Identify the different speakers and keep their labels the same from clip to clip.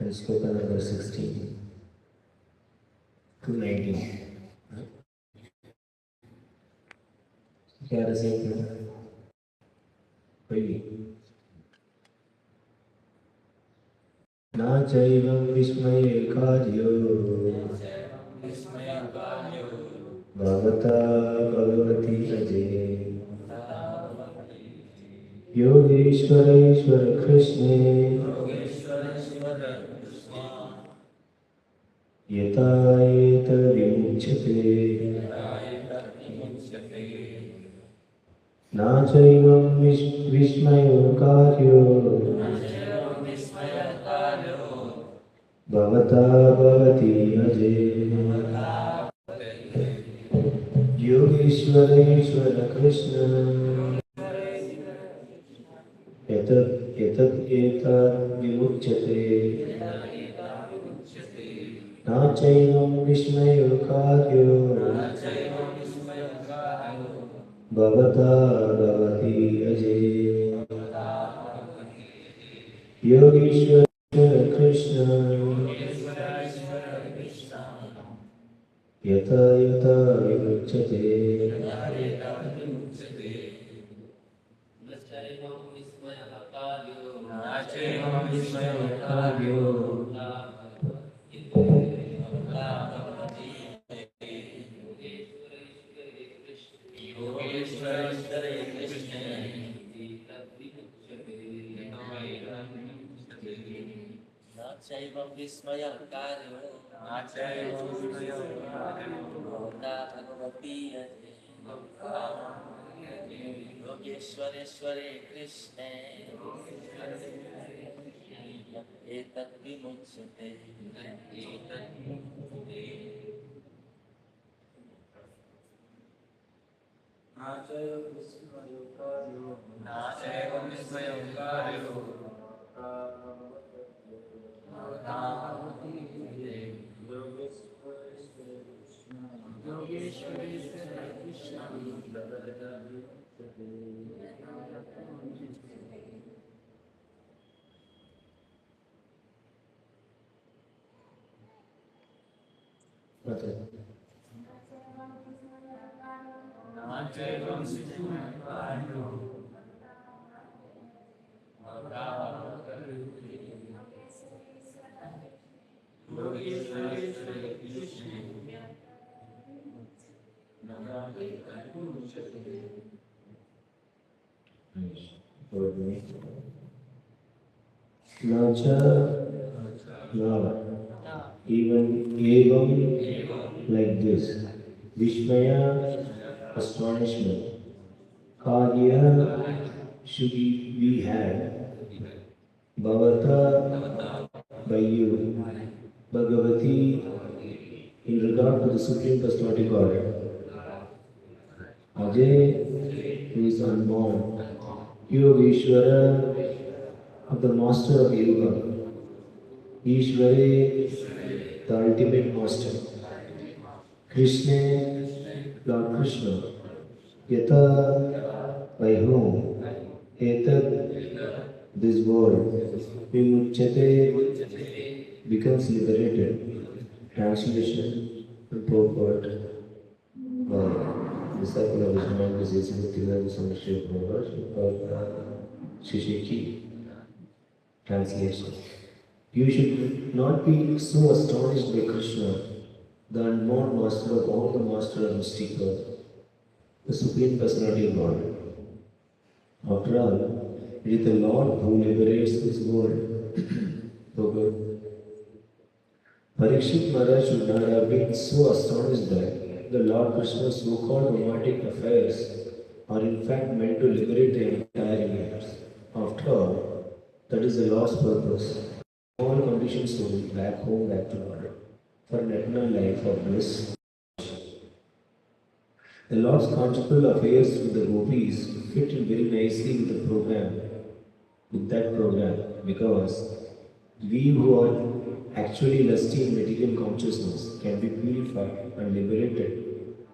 Speaker 1: and sloka number 16 to 19. क्या रसीद है? कोई भी ना चैवं विस्मये कार्यो भवता भगवती अजे योगेश्वरेश्वर कृष्णे यथा एतद्विमुच्यते न चैवं विस्मयो कार्यो भवता भवति अजे योगेश्वरेश्वर कृष्ण एतद्विमुच्यते न चैवं विस्मयो कार्यो भवता भवति अजे योगेश्वर कृष्ण यथा यथा विमुच्यते
Speaker 2: योगेश्वरेश्वरे कृष्णे एतद्विमुच्यते
Speaker 1: Even like this, Vishmaya, astonishment, Karya should be had, Bhavata, by you, Bhagavati, in regard to the Supreme Personality Godhead, Ajay, who is unborn, Yogeshwara, of the Master of Yoga, Ishvare, the ultimate master, Krishna, Lord Krishna, Yata, by whom, Etad, this world, Vimuchyate, becomes liberated. Translation and purport by disciple of Vishnu Vishnu Samashri Shishiki. Translation. You should not be so astonished by Krishna, the unborn master of all the master of mystic world, the Supreme Personality of God. After all, it is the Lord who liberates this world. Parikshit Maharaj should not have been so astonished that the Lord Krishna's so-called romantic affairs are in fact meant to liberate the entire universe. After all, that is the Lord's purpose. All conditions to be back home, back to Lord, for an eternal life of bliss. The Lord's conjugal affairs with the gopis fit in very nicely with the program, with that program, because we who are actually lusty in material consciousness can be purified and liberated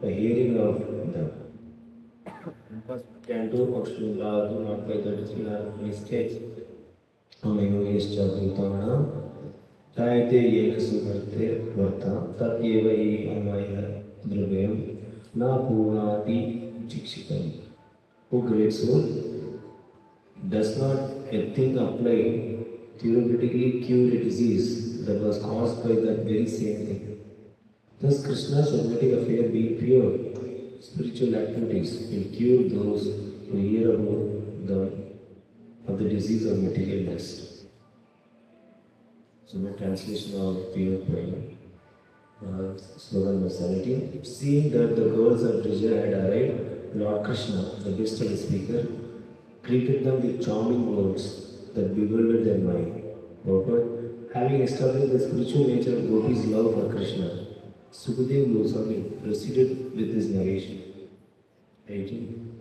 Speaker 1: by hearing of them. Canto of Srila not by the mistakes. Amayoyes Chabutana Taite Yekasubarte Varta Tat Eva Amaya Dravayam Na Purnati Chikshitam. O great soul, does not a thing apply therapeutically cure a disease that was caused by that very same thing? Thus, Krishna's romantic affair being pure spiritual activities will cure those who hear about the disease of material lust. So, the translation of pure prayer. Slogan number 17. Seeing that the girls of Brija had arrived, Lord Krishna, the best of the speaker, greeted them with charming words that bewildered their mind. Purport, having established the spiritual nature of Gopi's love for Krishna, Sukadev Goswami proceeded with his narration. 18.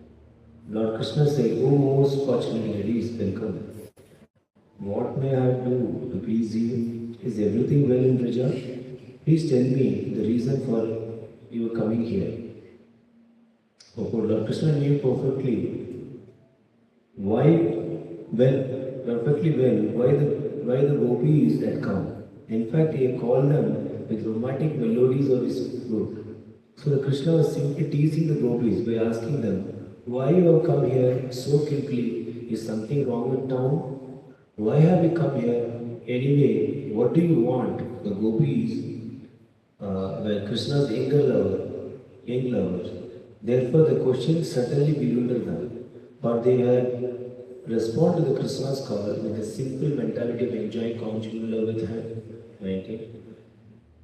Speaker 1: Lord Krishna said, O most fortunate ladies, welcome. What may I do to please you? Is everything well in Brija? Please tell me the reason for your coming here. Lord Krishna knew perfectly why the gopis had come. In fact, he had called them with romantic melodies of his flute. So the Krishna was simply teasing the gopis by asking them, why you have come here so quickly? Is something wrong with town? Why have you come here? Anyway, what do you want? The gopis were Krishna's young lovers. Therefore, the question certainly bewildered them. But they had responded to the Krishna's call with a simple mentality of enjoying conjugal love with him. 19.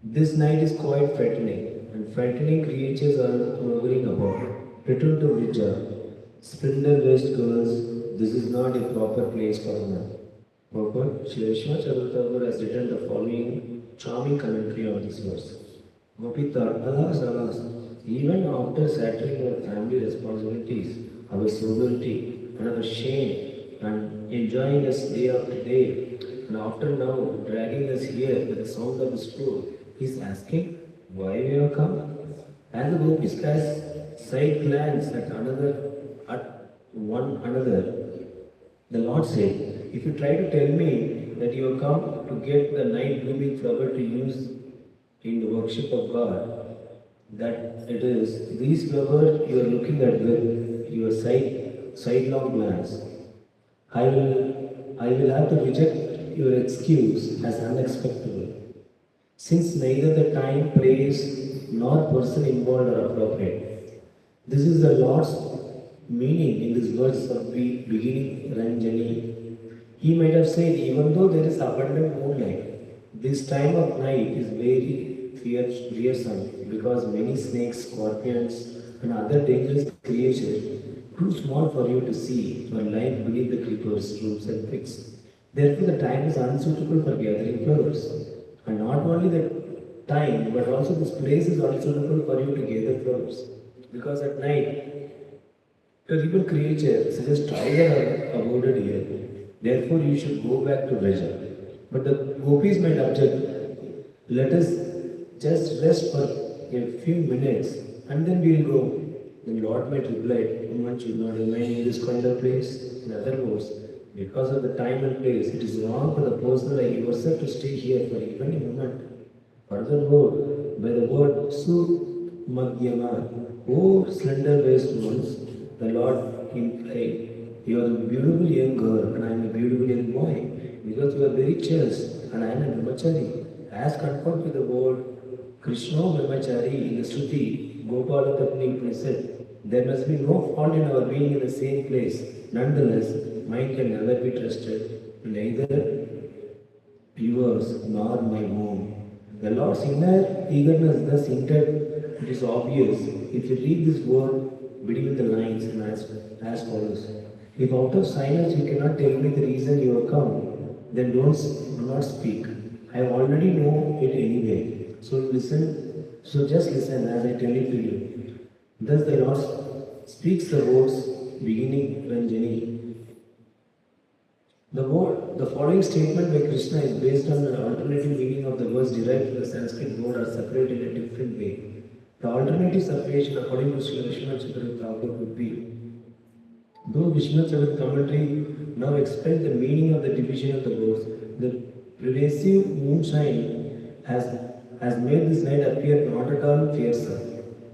Speaker 1: This night is quite frightening, and frightening creatures are hovering about. Return to Vrija. Splendor West girls, this is not a proper place for them. Purport, Shri Vishwanath Chakravarti has written the following charming commentary on this verse. Gopi thought, alas, even after settling our family responsibilities, our sobriety, and our shame, and enjoying us day after day, and after now dragging us here with the sound of his flute, he is asking, why we have come? And the Gopis cast side glance at one another. The Lord said, if you try to tell me that you have come to get the night blooming flower to use in the worship of God, that it is these flowers you are looking at with your sidelong glance. I will have to reject your excuse as unexpected, since neither the time, place, nor person involved are appropriate. This is the Lord's meaning in this verse of beginning Ranjani. He might have said, even though there is abundant moonlight, this time of night is very fearsome because many snakes, scorpions, and other dangerous creatures too small for you to see are lying beneath the creepers, roots, and twigs. Therefore, the time is unsuitable for gathering flowers. And not only the time, but also this place is unsuitable for you to gather flowers. Because at night, terrible creatures such as tiger are avoided here. Therefore, you should go back to Vraja. But the gopis might object, let us just rest for a few minutes and then we will go. The Lord might reply, woman should not remain in this kind of place. In other words, because of the time and place, it is wrong for the person like yourself to stay here for even a moment. Furthermore, by the word Su-Madhyama, O slender waist ones, the Lord implied, you are a beautiful young girl and I am a beautiful young boy, because you are very chaste and I am a brahmachari. As confirmed with the word Krishna brahmachari in the Shruti, Gopala Tapni said, there must be no fault in our being in the same place. Nonetheless, mine can never be trusted, neither yours nor my own. The Lord's inner eagerness thus hinted, it is obvious if you read this word between the lines and as follows. If out of silence you cannot tell me the reason you have come, then do not speak. I already know it anyway. So just listen as I tell it to you. Thus the Lord speaks the words beginning Ranjani. The following statement by Krishna is based on the alternative meaning of the words derived from the Sanskrit word are separated in a different way. The alternative separation according to Sri Vishwanath Chakravarti Thakur would be, though Vishwanath Chakravarti commentary now explains the meaning of the division of the words, the Pervasive moonshine has made this night appear not at all fearsome.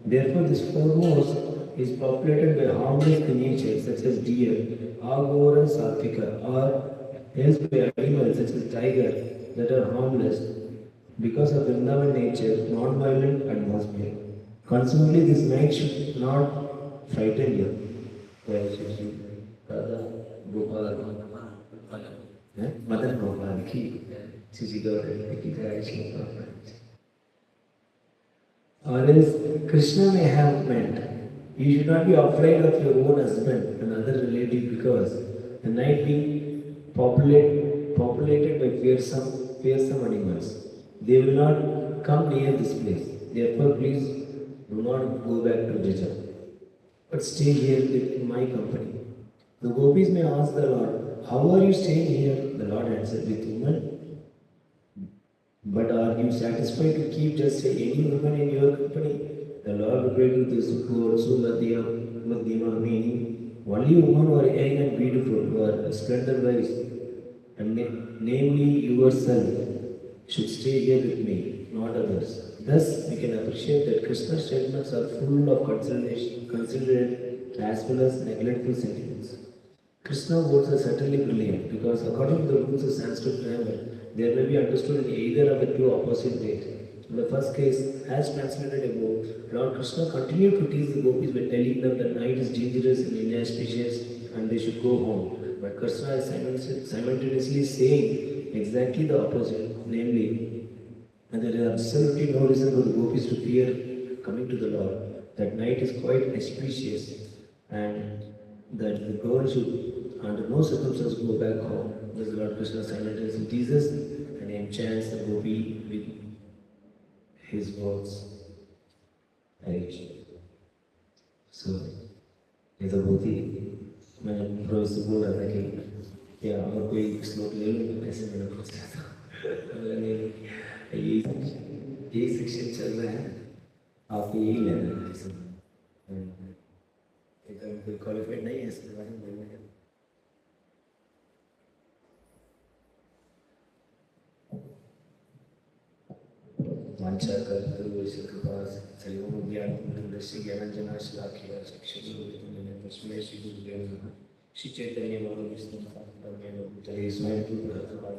Speaker 1: Therefore, this foremost is populated by harmless creatures such as deer, agor and satvika, or else by animals such as tiger that are harmless because of Vrindavan nature, non-violent atmosphere. Consequently, this night should not frighten you. Radha Gopal Madan Mohan ki Sisi Gauri ki Krishna. Or else Krishna may have meant you should not be afraid of your own husband and other relative because the night being populated by fearsome animals. They will not come near this place. Therefore, please do not go back to Jaja, but stay here in my company. The gopis may ask the Lord, how are you staying here? The Lord answered, with women. But are you satisfied to keep just any woman in your company? The Lord replied to this Madhyama, meaning only women who are young and beautiful, who are splendid wives, and namely yourself, should stay here with me, not others. Thus, we can appreciate that Krishna's statements are full of considerate as well as neglectful sentiments. Krishna words are certainly brilliant because according to the rules of Sanskrit grammar, they may be understood in either of the two opposite ways. In the first case, as translated above, Lord Krishna continued to tease the gopis by telling them that night is dangerous and inauspicious and they should go home. But Krishna is simultaneously saying exactly the opposite, namely, that there is absolutely no reason for the gopis to fear coming to the Lord. That night is quite auspicious and that the girl should under no circumstances go back home. Thus Lord Krishna simultaneously teases and enchants the gopi with his words. Harish. So, ये तो बहुत ही मैं professor बोल रहा था कि क्या और कोई स्लोट ले लूँ ऐसे मैंने सोचा था मैंने यही सेक्शन चल रहा है आपको यही लेना है एकदम कोई क्वालिफाइड नहीं है इसके बारे में बोलने का वांछा कर्तव्य से कृपा सलिलों ज्ञान दृष्टि ज्ञानंजना शिलाखिया शिक्षण तस्मै श्री गुरुदेव नमः श्री चैतन्य महाविष्णु परमेश्वर भूतले स्वयं भगवान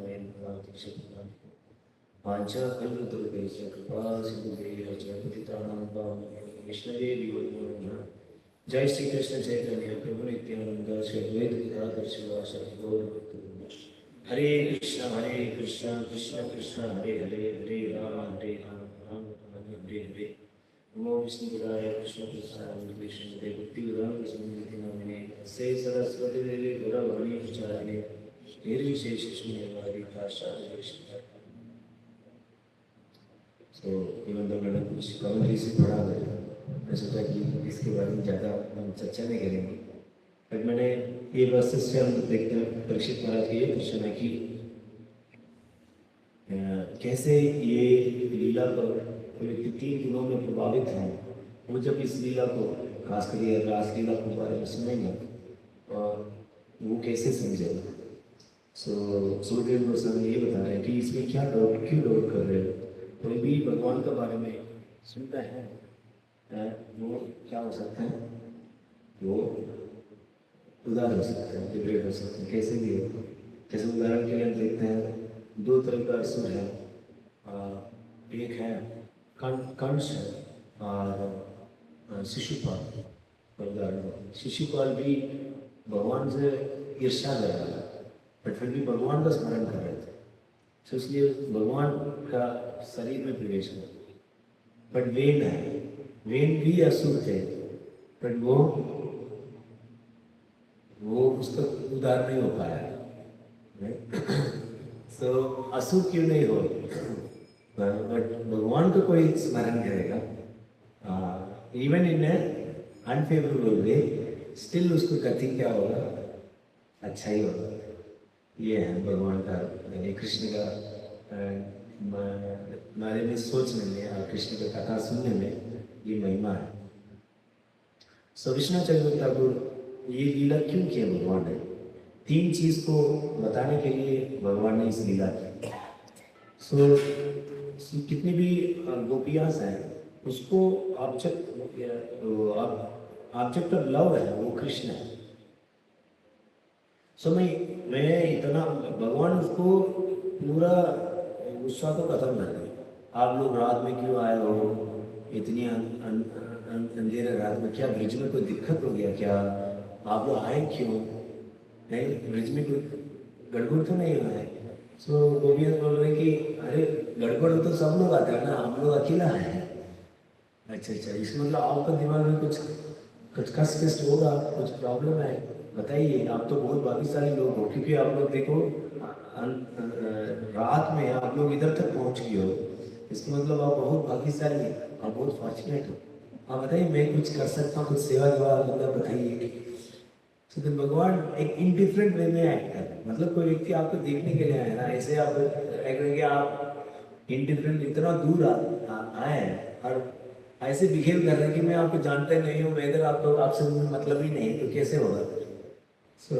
Speaker 1: वांछा कल्पतरुभ्य से कृपा सिंधुभ्यः च पतितानां पावनेभ्यो वैष्णवेभ्यो नमो नमः जय श्री कृष्ण चैतन्य प्रभु नित्यानंद श्री अद्वैत गदाधर शिवासादि गौर भक्तवृंद हरे कृष्ण कृष्ण कृष्ण हरे हरे हरे राम राम हरे हरे नमो विष्णुपदाय कृष्ण प्रसाद कृष्ण भक्ति विधान स्मृति नामिने से सरस्वती देवी गौरवाणी विचारिणे निर्विशेष शून्यवादी भाषा तो इवन तो मैंने कुछ कमेंट्री से पढ़ा है मैं सोचा कि इसके बारे में ज़्यादा हम चर्चा नहीं करेंगे बट मैंने ये वर्सेस से हम देखते हैं परीक्षित महाराज की ये क्वेश्चन है कि कैसे ये लीला पर कोई व्यक्ति 3 गुणों में प्रभावित है वो जब इस लीला को खासकर ये रासलीला के बारे में सुनेंगे और वो कैसे समझेगा सुखदेव गोस्वामी ये बता रहे हैं कि इसमें क्या डाउट क्यों डाउट कर रहे हो कोई भी भगवान के बारे में सुनता है वो क्या हो सकता है वो उदार हो सकता है डिबेट हो सकता है कैसे भी हो जैसे उदाहरण के लिए हम देखते हैं 2 तरह का असुर है एक है कंस है और शिशुपाल उदाहरण शिशुपाल भी भगवान से ईर्ष्या कर रहा था बट फिर भी भगवान का स्मरण कर रहे थे तो इसलिए भगवान का शरीर में प्रवेश हुआ बट वेन भी असुर थे बट वो उसका उदार नहीं हो पाया तो असुर क्यों नहीं हो बट भगवान को कोई स्मरण करेगा even in unfavourable way still उसको गति क्या होगा अच्छा ही होगा ये है भगवान का यानी कृष्ण का बारे में सोचने में और कृष्ण की कथा सुनने में ये महिमा है सो विष्णुचंद्र ठाकुर ये लीला क्यों किया भगवान ने 3 चीज को बताने के लिए भगवान ने इस लीला की सो कितनी भी गोपियाँ हैं, उसको ऑब्जेक्ट ऑफ लव है वो कृष्ण है। सो मैं इतना भगवान उसको पूरा गुस्सा तो खत्म कर दे। आप लोग रात में क्यों आए हो, इतनी अंधेरे रात में, क्या ब्रिज में कोई दिक्कत हो गया क्या, आप लोग आए क्यों, नहीं ब्रिज में कोई गड़बड़ तो नहीं हुआ है। सो गोपियाँ बोल रहे कि अरे गड़बड़ हो तो सब लोग आते हैं ना, हम लोग अकेला है। अच्छा अच्छा, इसमें मतलब आपका दिमाग में कुछ कुछ कष्ट होगा, कुछ प्रॉब्लम है, बताइए। आप तो बहुत भाग्यशाली लोग हो, क्योंकि आप लोग देखो रात में आप लोग इधर तक पहुंच गए हो, इसका मतलब आप बहुत भाग्यशाली हैं, आप बहुत फॉर्चुनेट हो। आप बताइए, मैं कुछ कर सकता हूँ, कुछ सेवा देवा, मतलब बताइए। तो भगवान एक इनडिफरेंट वे में एक्ट है, मतलब कोई व्यक्ति आपको देखने के लिए आए ना, ऐसे आप करेंगे, आप इनडिफरेंट इतना दूर आए हैं और ऐसे बिहेव कर रहे हैं कि मैं आपको जानता ही नहीं हूँ, मैं इधर आपको आपसे मतलब ही नहीं, तो कैसे होगा। सो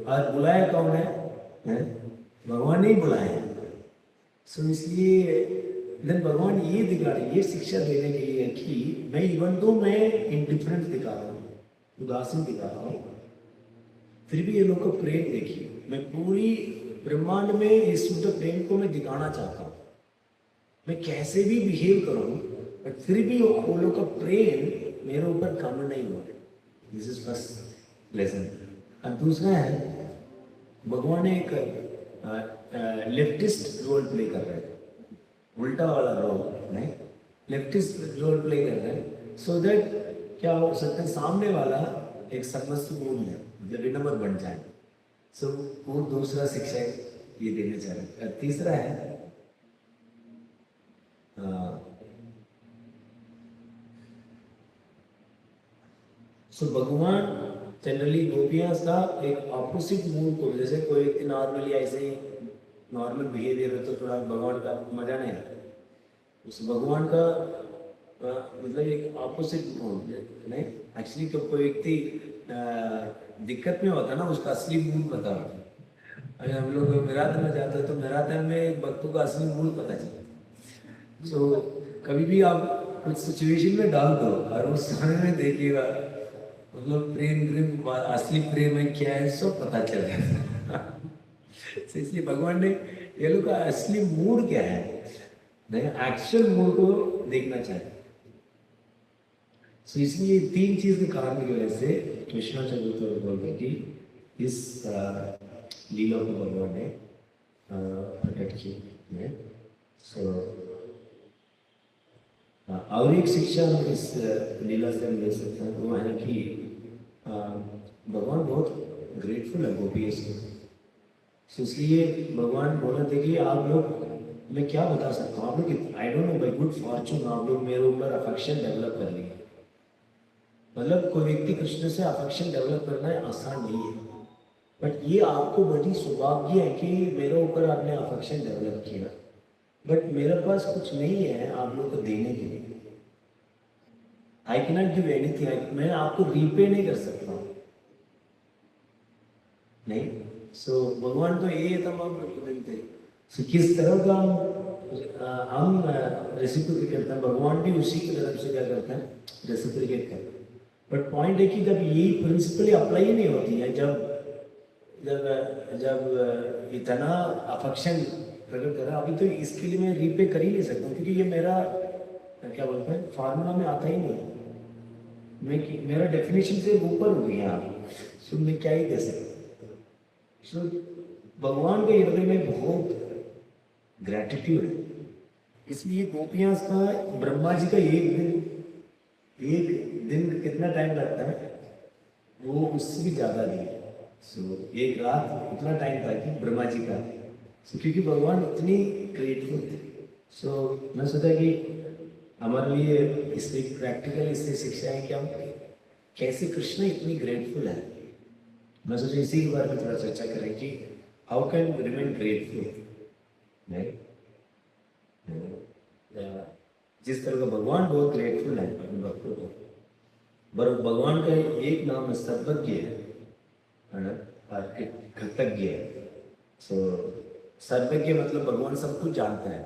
Speaker 1: आज बुलाया कौन है, हैं? भगवान नहीं बुलाए। सो इसलिए देन भगवान ये दिखा रहे, ये शिक्षा देने के लिए कि मैं इवन तो मैं इंडिफरेंस दिखा रहा हूँ, उदासीन दिखा रहा हूँ, फिर भी ये लोग को प्रेम देखिए, मैं पूरी ब्रह्मांड में इस शुद्ध प्रेम को मैं दिखाना चाहता हूँ। मैं कैसे भी बिहेव करूँ, बट फिर भी वो लोग का प्रेम मेरे ऊपर कम नहीं हुआ। This is first lesson. और दूसरा है, भगवान एक लेफ्टिस्ट रोल प्ले कर रहे हैं, उल्टा वाला रोल नहीं, लेफ्टिस्ट रोल प्ले कर रहे हैं, सो दैट क्या हो सकता है सामने वाला एक सर्वस्वपूर्ण है, मतलब विनम्र बन जाए। सो वो दूसरा शिक्षा ये देना चाह रहे हैं। तीसरा है सो भगवान जनरली गोपियाँ का एक ऑपोजिट मूड को, जैसे कोई व्यक्ति नॉर्मली ऐसे ही नॉर्मल बिहेवियर है तो थोड़ा भगवान का मजा नहीं आता, उस भगवान का मतलब एक ऑपोजिट मूड नहीं। एक्चुअली तो कोई व्यक्ति दिक्कत में होता है ना, उसका असली मूड पता होता है। अगर हम लोग मैराथन में जाते हैं तो मैराथन में भक्तों का असली मूड पता चलता है। सो कभी भी आप कुछ सिचुएशन में डाल दो और उस समय में देखिएगा, मतलब प्रेम असली प्रेम है क्या है सब पता चल जाता है। इसलिए भगवान ने ये लोग का असली मूड क्या है, एक्चुअल मूड को देखना चाहिए। सो इसलिए तीन चीज के कारण की वजह से कृष्णाचार्य बोलते कि इस लीला को भगवान ने प्रकट किया। सो और एक शिक्षा हम इस लीला से हम ले सकते हैं, वो है कि भगवान बहुत ग्रेटफुल है गोपीज को। तो इसलिए भगवान बोला थे कि आप लोग, मैं क्या बता सकता हूँ, आप लोग I don't know by good Fortune आप लोग मेरे ऊपर अफेक्शन डेवलप कर लिए। मतलब कोई व्यक्ति कृष्ण से अफेक्शन डेवलप करना है आसान नहीं है, बट ये आपको बड़ी सौभाग्य है कि मेरे ऊपर आपने अफेक्शन डेवलप किया, बट मेरे पास कुछ नहीं है आप लोग को देने के लिए। आई कैनॉट गिव एनीथिंग, मैं आपको रीपे नहीं कर सकता नहीं। सो भगवान तो ये तमाम थे। सो किस तरह का हम रेसिप्रोकेट करते हैं, भगवान भी उसी की तरफ से क्या करते हैं, रेसिप्रोकेट करते हैं। बट पॉइंट है कि जब ये प्रिंसिपली अप्लाई ही नहीं होती है, जब जब जब इतना अफेक्शन प्रकट करा, अभी तो इसके लिए मैं रीपे कर ही नहीं सकता, क्योंकि ये मेरा क्या बोलते हैं फार्मूला में आता ही नहीं, मैं मेरा डेफिनेशन से ऊपर हो गया आप। सो मैं क्या ही दे सकता। सो भगवान के हृदय में बहुत ग्रेटिट्यूड है। इसलिए गोपियां का ब्रह्मा जी का एक दिन कितना टाइम लगता है, वो उससे भी ज्यादा नहीं। सो एक रात उतना टाइम था कि ब्रह्मा जी का, क्योंकि भगवान इतनी ग्रेटफुल थे। सो मैं सोचा कि हमारे लिए इससे प्रैक्टिकल इससे शिक्षा है कि हम कैसे कृष्ण इतनी ग्रेटफुल है। मैं सोचा इसी के बारे में थोड़ा चर्चा करें कि हाउ कैन रिमेन ग्रेटफुल। नहीं, जिस तरह का भगवान बहुत ग्रेटफुल है अपने भक्तों को, भगवान का एक नाम है सर्वज्ञ है ना, कृतज्ञ है। सो सर्वज्ञ मतलब भगवान सब कुछ जानता है।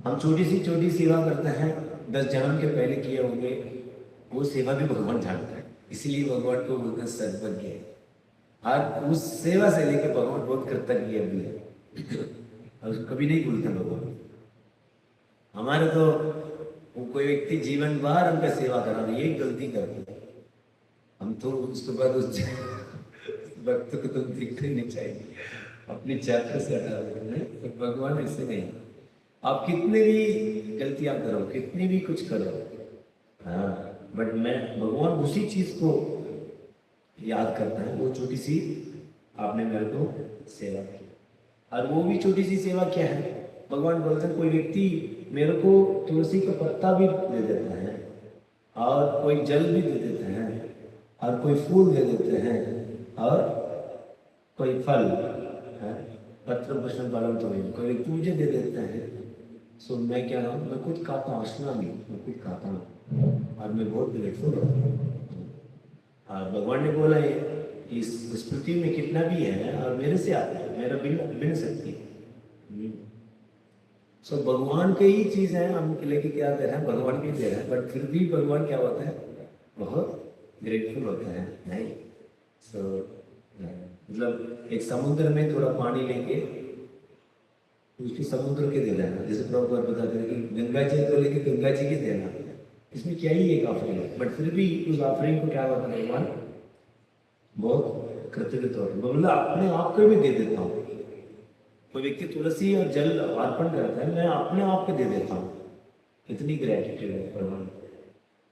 Speaker 1: हम छोटी सी सेवा करते हैं, 10 जन्म के पहले किए होंगे, वो सेवा भी भगवान जानता है, इसीलिए भगवान को बोलते हैं सर्वज्ञ। और उस सेवा से लेकर भगवान बहुत कृतज्ञ भी है और कभी नहीं भूलते भगवान। हमारे तो वो कोई व्यक्ति जीवन भर हमका सेवा करा यही गलती करते हैं हम, तो उसके बाद उस भक्त को तो दिखते नहीं चाहिए, अपने चैप्टर से हटा देते हैं। तो भगवान ऐसे नहीं, आप कितने भी गलतियां करो, कितनी भी कुछ करो, हाँ, बट मैं भगवान उसी चीज को याद करता है, वो छोटी सी आपने मेरे को सेवा की। और वो भी छोटी सी सेवा क्या है, भगवान बोलते हैं कोई व्यक्ति मेरे को तुलसी का पत्ता भी दे देता है, और कोई जल भी दे देते हैं, और कोई फूल दे देते हैं, और कोई फल है, पत्र पुष्प फलम तो कोई व्यक्ति मुझे दे देता है, सो मैं क्या हूँ, मैं कुछ खाता हूँ, असना भी मैं कुछ खाता हूँ और मैं बहुत ग्रेटफुल हूँ। और भगवान ने बोला है इस पृथ्वी में कितना भी है और मेरे से आता है, मेरा बिन सकती। सो भगवान के ही चीज है, हम लेके क्या दे रहे हैं, भगवान भी दे रहे हैं, बट फिर भी भगवान क्या होता है, बहुत ग्रेटफुल होता है, नहीं। सो मतलब एक समुद्र में थोड़ा पानी लेके उसकी समुद्र के दे देना, जैसे प्रभुपाद बताते हैं कि गंगा जी को लेके गंगा जी के देना, इसमें क्या ही एक ऑफरिंग है, बट फिर भी उस ऑफरिंग को क्या होता है, भगवान बहुत कृतज्ञ तौर पर मतलब अपने आप को भी दे देता हूँ। कोई व्यक्ति तुलसी और जल अर्पण करता है, मैं अपने आप को दे देता हूँ, इतनी ग्रेटिट्यूड है भगवान।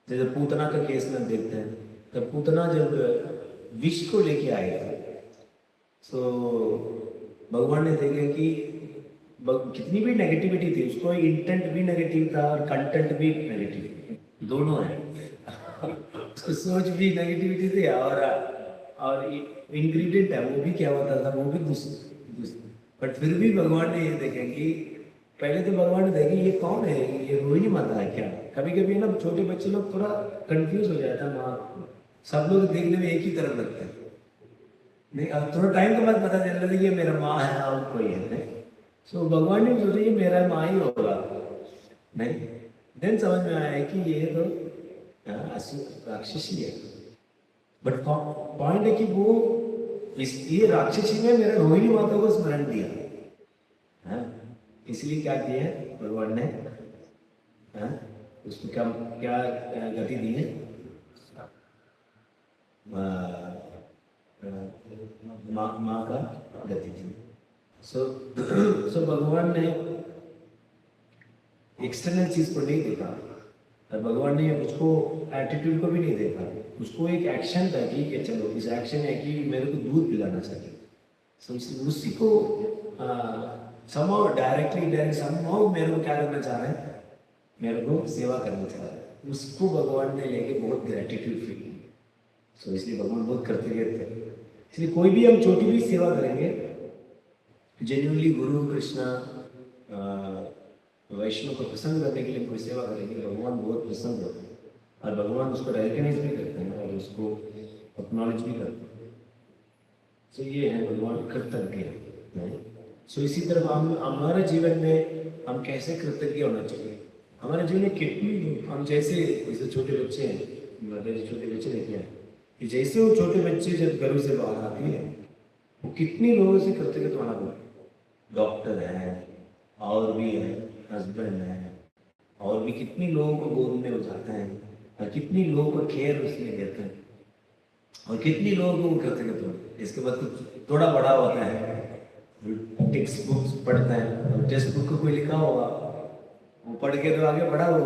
Speaker 1: जैसे पूतना का केस में देखते हैं, तब पूतना जब विष को लेके आएगा, तो भगवान ने देखे कि कितनी भी नेगेटिविटी थी, उसको इंटेंट भी नेगेटिव था और कंटेंट भी नेगेटिव, दोनों है उसको सोच भी नेगेटिविटी थी और इंग्रेडिएंट है वो भी क्या होता था, वो भी बट फिर भी भगवान ने ये देखा कि पहले तो भगवान ने देखा ये कौन है, ये रोहिणी माता है क्या। कभी कभी ना छोटे बच्चे लोग थोड़ा कंफ्यूज हो जाता है, माँ सब लोग देखने में एक ही तरफ लगता है, नहीं अब थोड़ा टाइम के बाद पता चल रहा है ये मेरा माँ है और कोई है। सो भगवान ने सोचा ये मेरा माँ ही होगा, नहीं देन समझ में आया कि ये तो राक्षसी है। बट पॉइंट है कि वो ये राक्षसी में मेरे रोहिणी माता को स्मरण दिया, हाँ, इसलिए क्या किया है भगवान ने, हाँ, उसको क्या क्या गति दी है, माँ का गति दी। सो भगवान ने एक्सटर्नल चीज को नहीं देखा, और भगवान ने उसको एटीट्यूड को भी नहीं देखा, उसको एक एक्शन था कि ये चलो इस एक्शन है कि मेरे को दूध पिलाना चाहिए, so उसी को डायरेक्ट समहाउ मेरे को क्या करना चाह रहे हैं, मेरे को सेवा करना चाह रहे हैं, उसको भगवान ने लेके बहुत ग्रेटिट्यूड फील की। सो इसलिए भगवान बहुत करते रहते हैं। इसलिए कोई भी हम छोटी भी सेवा करेंगे, जेन्युइनली गुरु कृष्णा वैष्णव को प्रसन्न करने के लिए कोई सेवा करेंगे, भगवान बहुत प्रसन्न होते हैं, और भगवान उसको रिकॉग्नाइज भी करते हैं और उसको एक्नॉलेज भी करते हैं। सो ये है भगवान कृतज्ञ है। सो इसी तरह हम हमारे जीवन में हम कैसे कृतज्ञ होना चाहिए। हमारे जीवन में कितनी हम जैसे छोटे बच्चे हैं, छोटे बच्चे देखते हैं कि जैसे वो छोटे बच्चे जब घर से बाहर आते हैं वो कितनी लोगों से कृतज्ञ होना पड़ता है, डॉक्टर है और भी है, हस्बैंड है और भी कितनी लोगों को गोद में उठाते हैं, और कितनी लोगों को केयर उसमें देते हैं, और कितनी लोगों को कृतज्ञ होते। इसके बाद कुछ थोड़ा बड़ा होता है, टेक्स्ट बुक्स पढ़ते हैं, और टेक्स्ट बुक को कोई लिखा होगा वो पढ़ के तो आगे बढ़ा हो।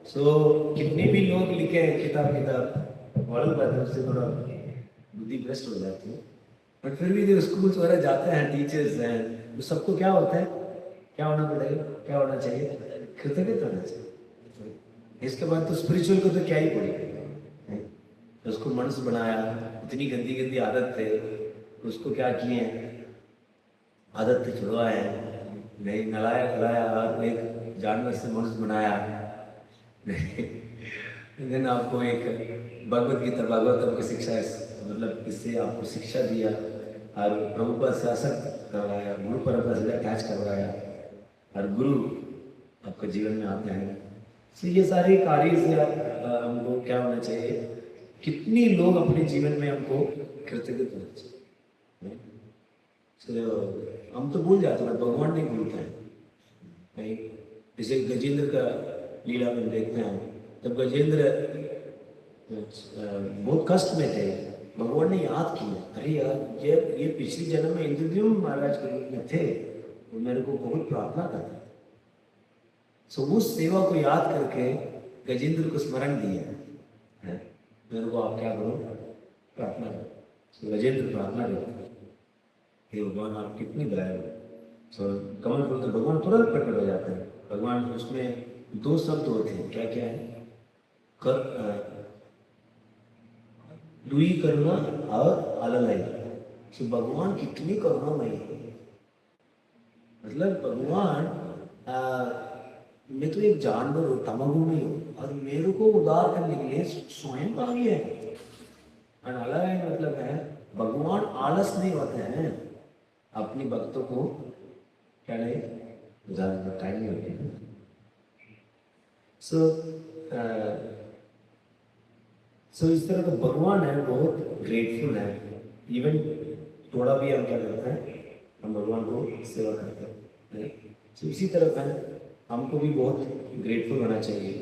Speaker 1: सो कितने भी लोग लिखे हैं किताब मालूम बात है, उससे थोड़ा बुद्धि भ्रष्ट हो जाती है, बट फिर भी जो स्कूल्स वगैरह जाते हैं, टीचर्स हैं, वो सबको क्या होता है, क्या होना पड़ेगा, क्या होना चाहिए, कृतज्ञ होना चाहिए। इसके बाद तो स्पिरिचुअल को तो क्या ही पड़ेगा, उसको मनुष्य बनाया, इतनी गंदी गंदी आदत थे, उसको क्या किए हैं, आदत से छुड़वाए, नहीं नलाया खिलाया और एक जानवर से मनुष्य बनाया, लेकिन आपको एक भगवत गीता भागवतम की शिक्षा मतलब इससे आपको शिक्षा दिया और प्रभुपाद से आसक्त करवाया, गुरु परंपरा से अटैच करवाया, और गुरु आपके जीवन में आते हैं। तो ये सारे कार्य से हमको क्या होना चाहिए, कितनी लोग अपने जीवन में हमको कृतज्ञ होना चाहिए। तो हम तो भूल जाते हैं, भगवान नहीं भूलते हैं नहीं। जैसे गजेंद्र का लीला में देखते हैं, तब गजेंद्र बहुत कष्ट में थे, भगवान ने याद किया, अरे यार ये पिछले जन्म में इंद्रद्युम्न महाराज के रूप में थे, वो मेरे को बहुत प्रार्थना करता। सो उस सेवा को याद करके गजेंद्र को स्मरण दिया है, मेरे को आप क्या करो, प्रार्थना करो। गजेंद्र प्रार्थना करता, हे भगवान आप कितनी दयालु। सो कमल फूल तो भगवान तुरंत प्रकट हो जाते हैं। भगवान उसमें दो शब्द होते हैं, क्या क्या है, दुई करुणा और अललय। तो भगवान कितनी करुणामयी है, मतलब भगवान मैं तो एक जानवर हूँ, तमोगुणी हूँ, और मेरे को उद्धार करने के लिए स्वयं आ गया है। अललय मतलब है भगवान आलस नहीं होते हैं, अपनी भक्तों को क्या नहीं उदाहरण टाइम नहीं होती है। सो इस तरह का भगवान है, बहुत ग्रेटफुल है। इवन थोड़ा भी हम क्या करते हैं, हम भगवान को सेवा करते हैं। सो इसी तरह है, हमको भी बहुत ग्रेटफुल होना चाहिए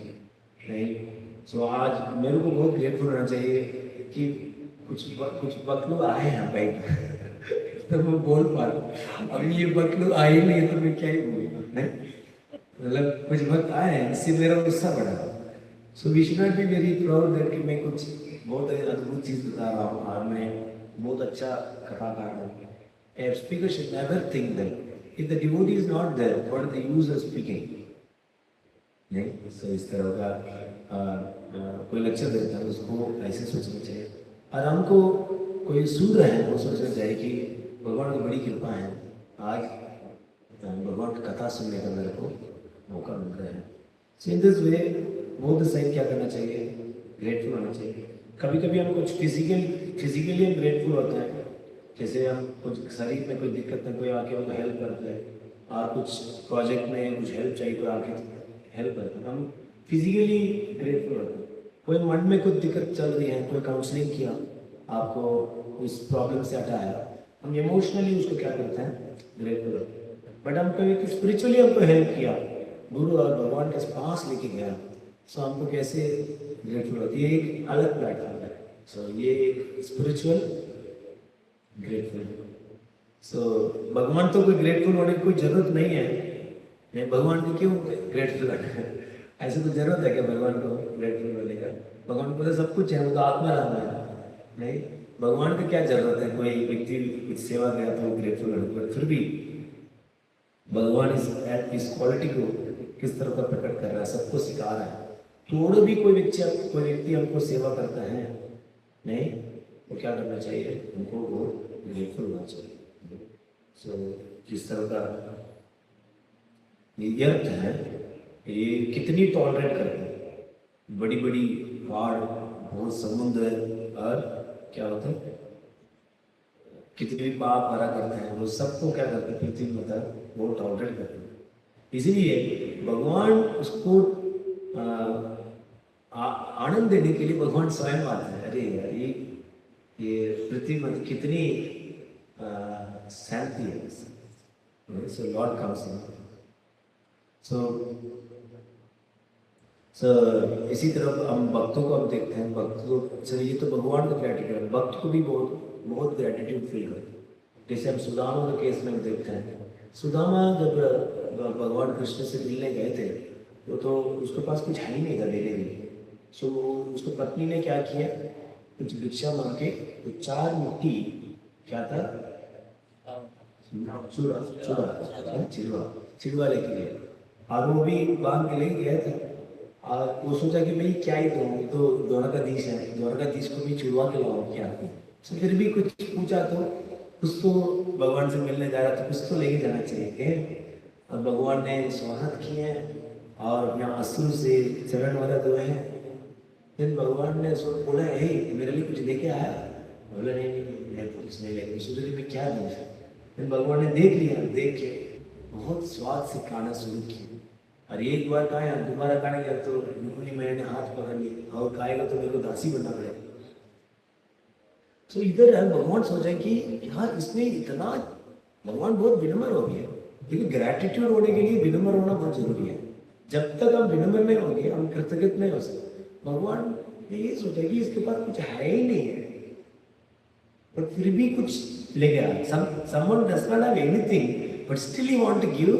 Speaker 1: नहीं। सो आज मेरे को बहुत ग्रेटफुल होना चाहिए कि कुछ वक्त लोग आए हैं भाई तो मैं बोल पा रहा हूँ। अभी ये वक्त लोग आए नहीं तो मैं क्या ही बोलूँ नहीं, मतलब कुछ वक्त आए हैं, इससे मेरा गुस्सा बढ़ा। So we should not be very proud that कि मैं कुछ बहुत अद्भुत चीज़ बता रहा हूँ और मैं बहुत अच्छा कथाकार हूँ। A speaker should never think that if the devotee is not there, what is the use of speaking? नहीं, सो इस तरह का कोई लेक्चर देता है उसको ऐसे सोचना चाहिए, और हमको कोई सुन रहे हैं वो सोचना चाहिए कि भगवान की बड़ी कृपा है, आज भगवान की कथा सुनने का मेरे को मौका मिल रहा है। So in this way both side क्या करना चाहिए, ग्रेटफुल होना चाहिए। कभी कभी हम कुछ फिजिकली हम ग्रेटफुल होते हैं, जैसे हम कुछ शरीर में कोई दिक्कत है, कोई आके हमको हेल्प करता है, और कुछ प्रोजेक्ट में कुछ हेल्प चाहिए तो आके हेल्प करता है, हम फिजिकली ग्रेटफुल होते हैं। कोई मन में कुछ दिक्कत चल रही है, कोई काउंसलिंग किया, आपको उस प्रॉब्लम से हटाया, हम इमोशनली उसको क्या करते हैं, ग्रेटफुल होते हैं। बट हम कभी स्पिरिचुअली हमको हेल्प किया, गुरु और भगवान के पास लेके गया, सो हमको कैसे ग्रेटफुल होती है, एक अलग प्लेटफॉर्म है। सो ये एक स्पिरिचुअल ग्रेटफुल। सो भगवान तो कोई ग्रेटफुल होने की कोई जरूरत नहीं है, नहीं भगवान को क्यों ग्रेटफुल होना है, ऐसे तो जरूरत है कि भगवान को ग्रेटफुल होने का, भगवान को तो सब कुछ है, वो तो आत्मा राम है नहीं, भगवान को क्या जरूरत है, कोई व्यक्ति कुछ सेवा गया तो वो ग्रेटफुल होने पर, फिर भी भगवान इस क्वालिटी को किस तरह का प्रकट कर रहा है, सबको सिखा रहा है। थोड़ा भी कोई व्यक्ति हमको सेवा करता है नहीं, तो क्या करना चाहिए, हमको वो ग्रेटफुल होना चाहिए। सो जिस तरह का ये अर्थ है, ये कितनी टॉलरेट करते हैं, बड़ी बड़ी पहाड़, बहुत समुद्र, और क्या होता है, कितने भी पाप भरा करते हैं, वो सबको क्या करते हैं, पृथ्वी में वो टॉलरेट करते हैं। इसीलिए भगवान उसको आनंद देने के लिए भगवान स्वयं आते हैं। अरे यार ये पृथ्वी में कितनी शांति है। सो लॉर्ड कम्स इन। सो इसी तरह हम भक्तों को हम देखते हैं, भक्त को ये तो भगवान का ग्रेटिट्यूड है, भक्त को भी बहुत ग्रेटिट्यूड फील करते हैं। जैसे हम सुदामा के केस में देखते हैं, सुदामा जब भगवान कृष्ण से मिलने गए थे तो उसके पास कुछ है ही नहीं था देने के लिए। सो उसको पत्नी ने क्या किया, कुछ भिक्षा मांग के तो 4 मुट्ठी क्या था, चिड़वा लेके गए, और वो भी बांध के लेके गए थे। और वो सोचा कि भाई क्या ही तो द्वारकाधीश है, द्वारकाधीश को भी चिड़वा के लाओ क्या। तो फिर भी कुछ पूछा तो कुछ तो भगवान से मिलने जा रहा था, कुछ तो लेके जाना चाहिए। और भगवान ने स्वागत किए और यहाँ असुर से चरण वगैरह धोए हैं। फिर भगवान ने उसको बोला, हे मेरे लिए कुछ लेके आया, बोला नहीं नहीं मैं पुलिस नहीं लेंगे, सोच रही मैं क्या दूँ। फिर भगवान ने देख लिया, देख के बहुत स्वाद से खाना शुरू किया। और एक बार खाया, दोबारा खाने गया तो बिल्कुल ही मैंने हाथ पकड़ लिया, और खाएगा तो मेरे को दासी बनना पड़ेगा। तो इधर है भगवान सोचा कि यार इसने इतना, भगवान बहुत विनम्र हो गया, क्योंकि ग्रेटिट्यूड होने के लिए विनम्र होना बहुत जरूरी है। जब तक हम विनम्र नहीं होंगे हम कृतज्ञ नहीं हो सकते। भगवान ने ये सोचा कि इसके पास कुछ है ही नहीं है, पर फिर भी कुछ ले गया। someone does not have anything but still he want to give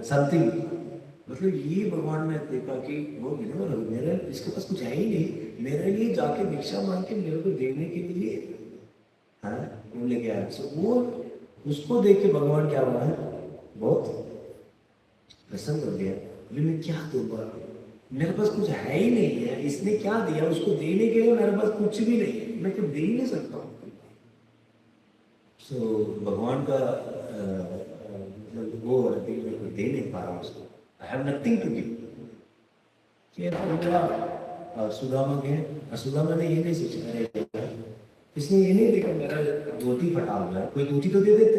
Speaker 1: something। मतलब ये भगवान ने देखा कि वो विनम्र हो, मेरे इसके पास कुछ है ही नहीं, मेरे लिए जाके भिक्षा मांग के मेरे को देने के लिए हाँ वो ले गया। सो वो उसको देख के भगवान क्या हुआ है, बहुत प्रसन्न हो गया। अभी मैं क्या दूंगा, मेरे पास कुछ है ही नहीं है, इसने क्या दिया, उसको देने के लिए मेरे पास कुछ भी नहीं है, मैं तो दे ही नहीं सकता हूँ। सो भगवान का वो मेरे को दे नहीं पा रहा उसको, I have nothing to give. फिर हुआ सुदामा गए, सुदामा ने ये नहीं सोचा, अरे इसने ये नहीं देखा मेरा धोती फटा हुआ है, कोई धोती तो दे देते,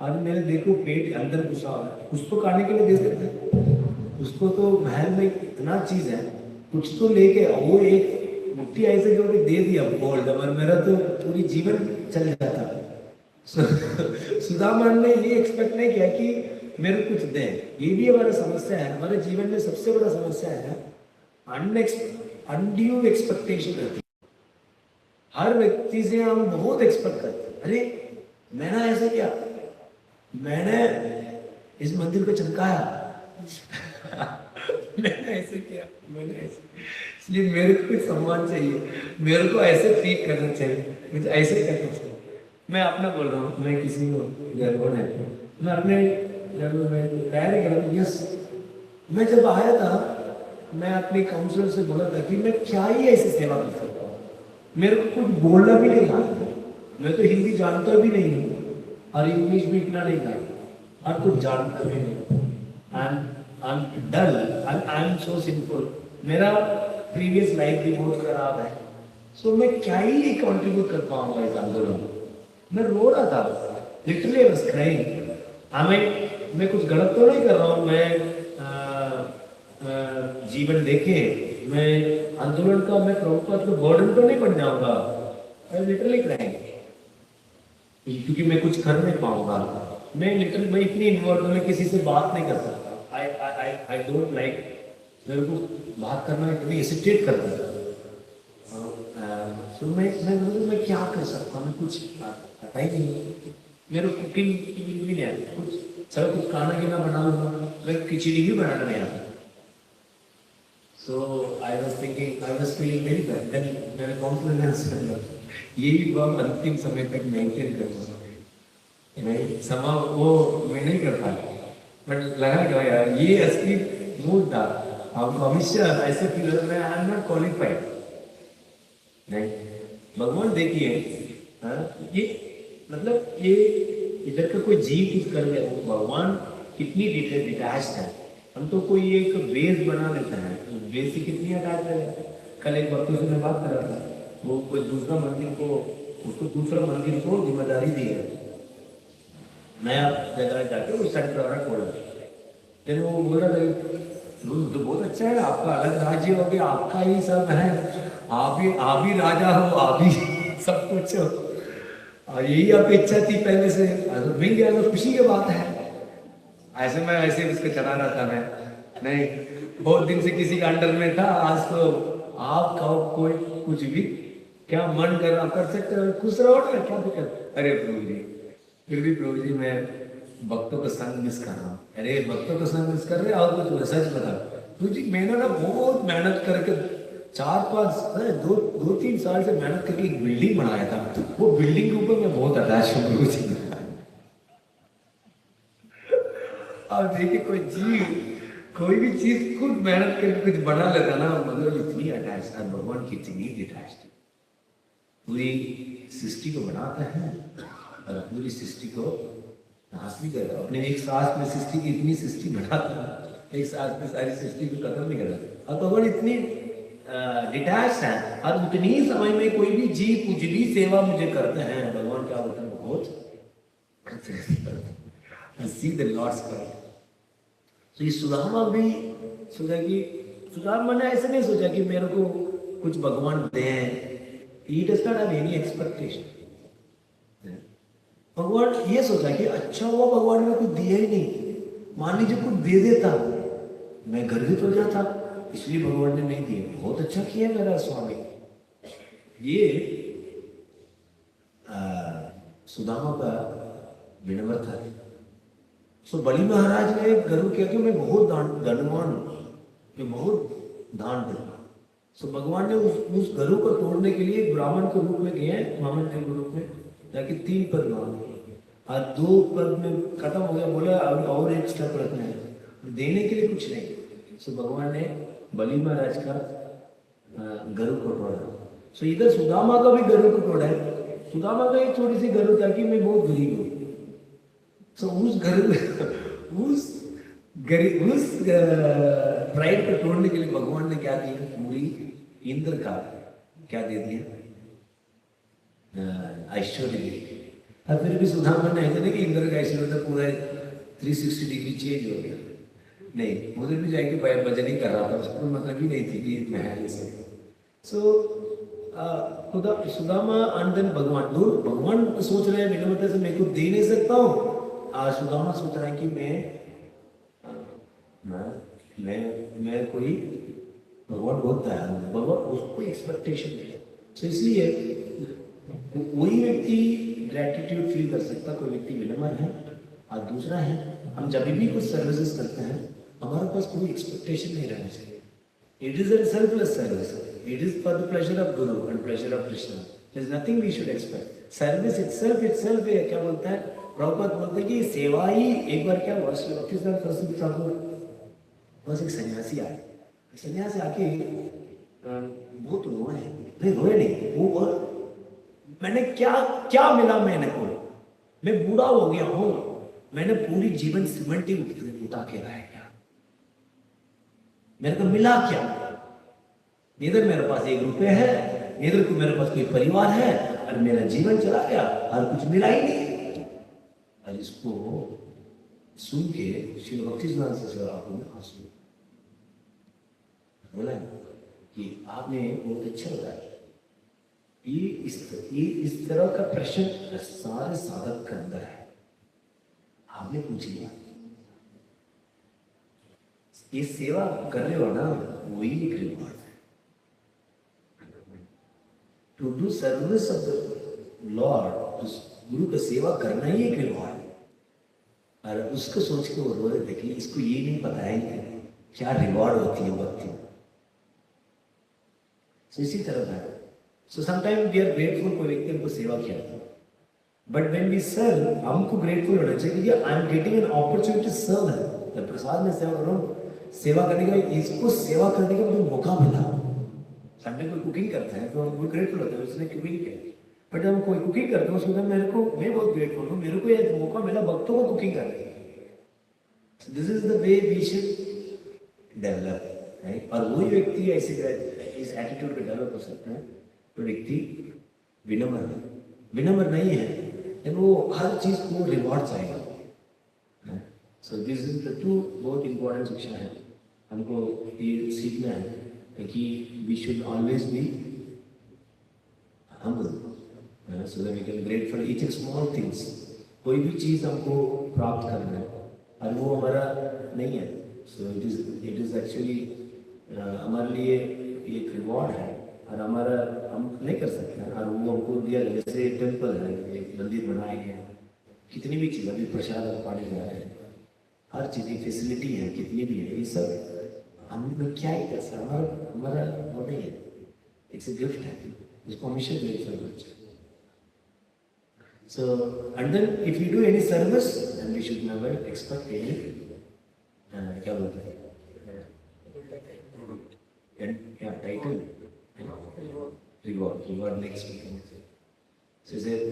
Speaker 1: आज मेरे देखो पेट अंदर घुसा हुआ है, कुछ तो खाने के लिए दे देते। उसको तो महल में इतना चीज है, कुछ तो लेके वो एक मुट्ठी ऐसे जो दे दिया गोल्ड, और मेरा तो पूरी जीवन चल जाता। सुदामा ने ये एक्सपेक्ट नहीं किया कि मेरे कुछ दे। ये भी हमारा समस्या है, हमारे जीवन में सबसे बड़ा समस्या है अनड्यू एक्सपेक्टेशन रहती है। हर व्यक्ति से हम बहुत एक्सपेक्ट करते हैं, अरे मैंने ऐसा किया, मैंने इस मंदिर को चमकाया मैंने ऐसे किया, मैंने ऐसे, इसलिए मेरे को कुछ सम्मान चाहिए, मेरे को ऐसे ट्रीट करना चाहिए, मुझे ऐसे करना चाहिए। मैं अपना बोल रहा हूँ, मैं किसी को गर्व नहीं, मैं अपने तैयारी कर रहा हूँ। यस, मैं जब आया था मैं अपने काउंसलर से बोला था कि मैं क्या ही ऐसी सेवा कर सकता हूँ, मेरे को कुछ बोलना भी नहीं आता, मैं तो हिंदी जानता भी नहीं हूँ और इंग्लिश भी इतना नहीं जानता और कुछ जानता भी नहीं। I'm dull, I'm so simple, मेरा प्रीवियस लाइफ भी बहुत खराब है, सो मैं क्या ही कंट्रीब्यूट कर पाऊंगा इस आंदोलन में। मैं रो रहा था, लिटरली आई वाज क्राइंग। मैं कुछ गलत तो नहीं कर रहा हूँ, मैं जीवन देखे मैं आंदोलन का मैं प्रभुपाद को बर्डन तो नहीं बन जाऊंगा, आई लिटरली क्राइंग, क्योंकि मैं कुछ कर नहीं पाऊंगा। मैं इतनी इन्वॉल्व, मैं किसी से बात नहीं कर सकता, आई डोंट लाइक, मेरे को बात करना इतनी हेसिटेट करता है। तो मैं क्या कर सकता हूँ, मैं कुछ पता ही नहीं, मेरे कुकिंग भी नहीं आता, कुछ सब कुछ खाना कीना बना लूँगा, मैं खिचड़ी भी बनाना नहीं आता। So I was thinking, I was feeling very bad, then मेरे कॉन्फिडेंस ये भी बहुत अंतिम समय तक मेंटेन करूँगा, नहीं समा वो मैं नहीं कर पाया, बट लगा क्या यार ये असली मूड था। अब हमेशा ऐसे फील होता है आई एम नॉट क्वालिफाइड। नहीं, भगवान देखिए ये मतलब ये इधर का कोई जीव कुछ कर ले, भगवान कितनी डिटैच्ड है। हम तो कोई एक बेस बना लेता है, बेस से कितनी अटैच है। कल एक भक्त से मैं बात कर रहा था, वो कोई दूसरा मंदिर को, उसको दूसरा मंदिर को जिम्मेदारी दी है, नया जगह जाके वो सेंटर वाला खोला, फिर वो बोल रहा था तो बहुत अच्छा है, आपका अलग राज्य हो गया, आपका ही सब है, आप ही राजा हो, आप ही सब कुछ हो, और यही आपकी इच्छा थी पहले से, मिल गया तो खुशी की बात है। ऐसे मैं ऐसे उसको चला रहा था, मैं नहीं बहुत दिन से किसी का अंडर में था, आज तो आप खाओ कोई कुछ भी, क्या मन कर रहा कर सकते हो, खुश रहो ना, क्या दिक्कत। अरे प्रभु जी, फिर भी प्रभु जी मैं भक्तों का संग मिस कर रहा हूँ। अरे भक्तों का संग मिस कर रहे और कुछ सच बता प्रभु जी, मैंने ना बहुत मेहनत करके 2-3 साल से मेहनत करके एक बिल्डिंग बनाया था, वो बिल्डिंग के ऊपर मैं बहुत अटैच हूँ प्रभु जी। अब देखिए कोई भी चीज खुद मेहनत करके कुछ बना लेता ना, मतलब इतनी अटैच है भगवान की, इतनी डिटैच्ड, पूरी सृष्टि को बनाता है और पूरी सृष्टि को नाश भी कर रहा है। अपने एक सांस में सृष्टि की इतनी सृष्टि बनाता है, एक सांस में सारी सृष्टि को खत्म नहीं कर रहा। और भगवान इतनी
Speaker 3: डिटैच हैं और उतनी ही समय में कोई भी जीव उजली सेवा मुझे करते हैं, भगवान क्या बोलते हैं, बहुत सी द लॉर्ड्स करेक्ट। तो ये सुदामा भी सोचा कि सुदामा ने ऐसे नहीं सोचा कि मेरे को कुछ भगवान दें, he does not have any expectation. भगवान ये सोचा कि अच्छा हुआ भगवान ने कुछ दिया ही नहीं, मान लीजिए कुछ दे देता मैं गर्वित हो जाता, इसलिए भगवान ने नहीं दिया। बहुत अच्छा किया मेरा स्वामी। ये सुदामा का विनम्र था। सो बलि महाराज ने गरु किया कि मैं बहुत धनवान हूं, मैं बहुत दान दूंगा। सो भगवान ने उस गरु को तोड़ने के लिए ब्राह्मण के रूप में गए, ब्राह्मण के रूप में, ताकि 3 पद मांगे और 2 पद में खत्म हो गया, बोला अब और एक स्टेप रखना है, देने के लिए कुछ नहीं। सो भगवान ने बलि महाराज का गरु को तोड़ा। सो इधर सुदामा का भी गरु को तोड़ा है। सुदामा का एक छोटी सी गरु था कि मैं बहुत गरीब हूँ। सो उस प्राइड को तोड़ने के लिए भगवान ने क्या दिया, पूरी इंद्र का क्या दे दिया, ऐश्वर्य दे दिया। और फिर भी सुदामा ने ऐसा नहीं कि इंद्र का ऐश्वर्य था पूरा 360 डिग्री चेंज हो गया, नहीं, उधर भी जाके भजन ही कर रहा था, उसको मतलब ही नहीं थी कि महल से। सो खुदा सुदामा एंड देन भगवान, दो भगवान सोच रहे हैं विनम्रता से मैं कुछ दे नहीं सकता हूँ, सुदामा सोच रहा है कि मैं कोई, भगवान बहुत दयालु है, भगवान उसको एक्सपेक्टेशन नहीं है। तो इसलिए वही व्यक्ति ग्रेटिट्यूड फील कर सकता, कोई व्यक्ति विनम्र है। और दूसरा है, हम जब भी कुछ सर्विसेज करते हैं हमारे पास कोई एक्सपेक्टेशन नहीं रहना चाहिए। It is a selfless service, it is for the pleasure of guru and pleasure of Krishna, there is nothing we should expect. Service itself क्या बोलता है प्रभुपाद, बोलते हैं कि सेवा ही, एक बार क्या हुआ, श्री भक्ति ठाकुर बस एक सन्यासी आए, सन्यासी आके बहुत रोए, नहीं रोए नहीं, वो मैंने क्या मिला मेरे को, मैं बूढ़ा हो गया हूं, मैंने पूरी जीवन सीमेंट ही उठा के रहा है, मेरे को मिला क्या, नीदर मेरे पास 1 रुपये है, नीदर को मेरे पास कोई परिवार है, और मेरा जीवन चला गया और कुछ मिला ही नहीं। और इसको सुन के श्री भक्ति आंसू बोला कि आपने बहुत अच्छा बताया, ये इस तरह का प्रश्न सारे साधक के अंदर है। आपने पूछ लिया, ये सेवा कर रहे हो ना, वही एक रिवॉर्ड है। To do service of the lord, गुरु का सेवा करना ही एक रिवॉर्ड है। और उसको सोच के वो रो रहे थे कि इसको ये नहीं पता है कि क्या रिवॉर्ड होती है भक्ति। So, इसी तरह है। So sometime we are grateful, कोई व्यक्ति हमको सेवा किया था, बट व्हेन वी सर्व, हमको ग्रेटफुल होना चाहिए कि I am getting an opportunity to serve है। प्रसाद में सेवा कर रहा हूँ, सेवा करने का, इसको सेवा करने का मुझे मौका मिला। संडे कोई कुकिंग करता है तो वो ग्रेटफुल होता है, उसने कुकिंग किया। बट जब कोई कुकिंग करता है उसको मैं बहुत ग्रेटफुल हूँ, मेरे को ये मौका मिला भक्तों को कुकिंग करने का। This is the way we should develop, right. और वही व्यक्ति ऐसे इस एटीट्यूड पे डेवलप हो सकता है तो व्यक्ति विनम्र नहीं है, लेकिन वो हर चीज को रिवॉर्ड चाहेगा। सो दिस इज द 2 बहुत इंपॉर्टेंट शिक्षा है, हमको ये सीखना है कि we should always be humble, so that we can grateful each and small things। कोई भी चीज हमको प्राप्त करना है और वो हमारा नहीं है, so it is actually हमारे लिए एक रिवॉर्ड है और हमारा हम नहीं कर सकते हैं। और वो हमको दिया, जैसे टेम्पल है, एक मंदिर बनाया गया, कितनी भी चीज़ अभी प्रसाद पाने जा रहे हैं, हर चीज़ की फैसिलिटी है, कितनी भी है, ये सब हम क्या ही कर सकते, हमारा वो नहीं है, इट्स ए गिफ्ट है, इसको हमेशा ग्रेटफुल होना चाहिए। So, and then if you do any service, then we should never expect any क्या बोलते हैं, yeah, title, reward next week. So he said,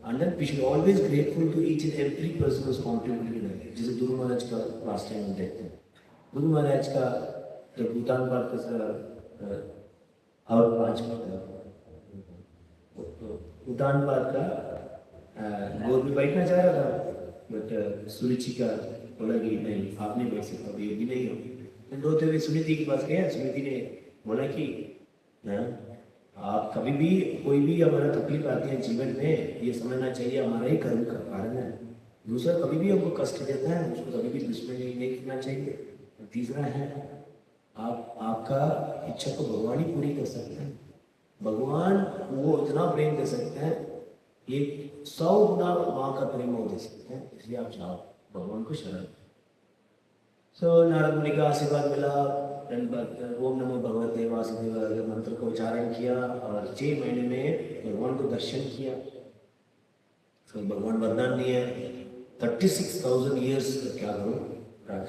Speaker 3: and then we should always grateful to each and every person who's contributed in it. जैसे गुरु महाराज का last time हम देखते हैं, गुरु महाराज का जब भूटान बात का और आज उदानबाद का गोद में बैठना चाह रहा था, बट सुरुचि का बोला कि नहीं आप नहीं बैठ सकते, अभी योगी नहीं हो। तो रोते हुए सुनीति के पास गया। सुनीति ने बोला कि आप कभी भी कोई भी हमारा तकलीफ आती है जीवन में, ये समझना चाहिए हमारा ही कर्म का कारण है। दूसरा कभी भी हमको कष्ट देता है, उसको कभी भी दुश्मनी नहीं करना चाहिए। तीसरा है आप आपका इच्छा को भगवान ही पूरी कर सकते हैं। भगवान वो इतना प्रेम दे सकते हैं, ये 100 गुना माँ का प्रेम वो दे सकते हैं, इसलिए आप चाहो भगवान को शरण। सो नारद मुनि का आशीर्वाद मिला, ओम नमो भगवते वासुदेवाय मंत्र का उच्चारण किया और 6 महीने में भगवान को दर्शन किया। तो भगवान वरदान दिए 36,000 ईयर्स क्या करो राज,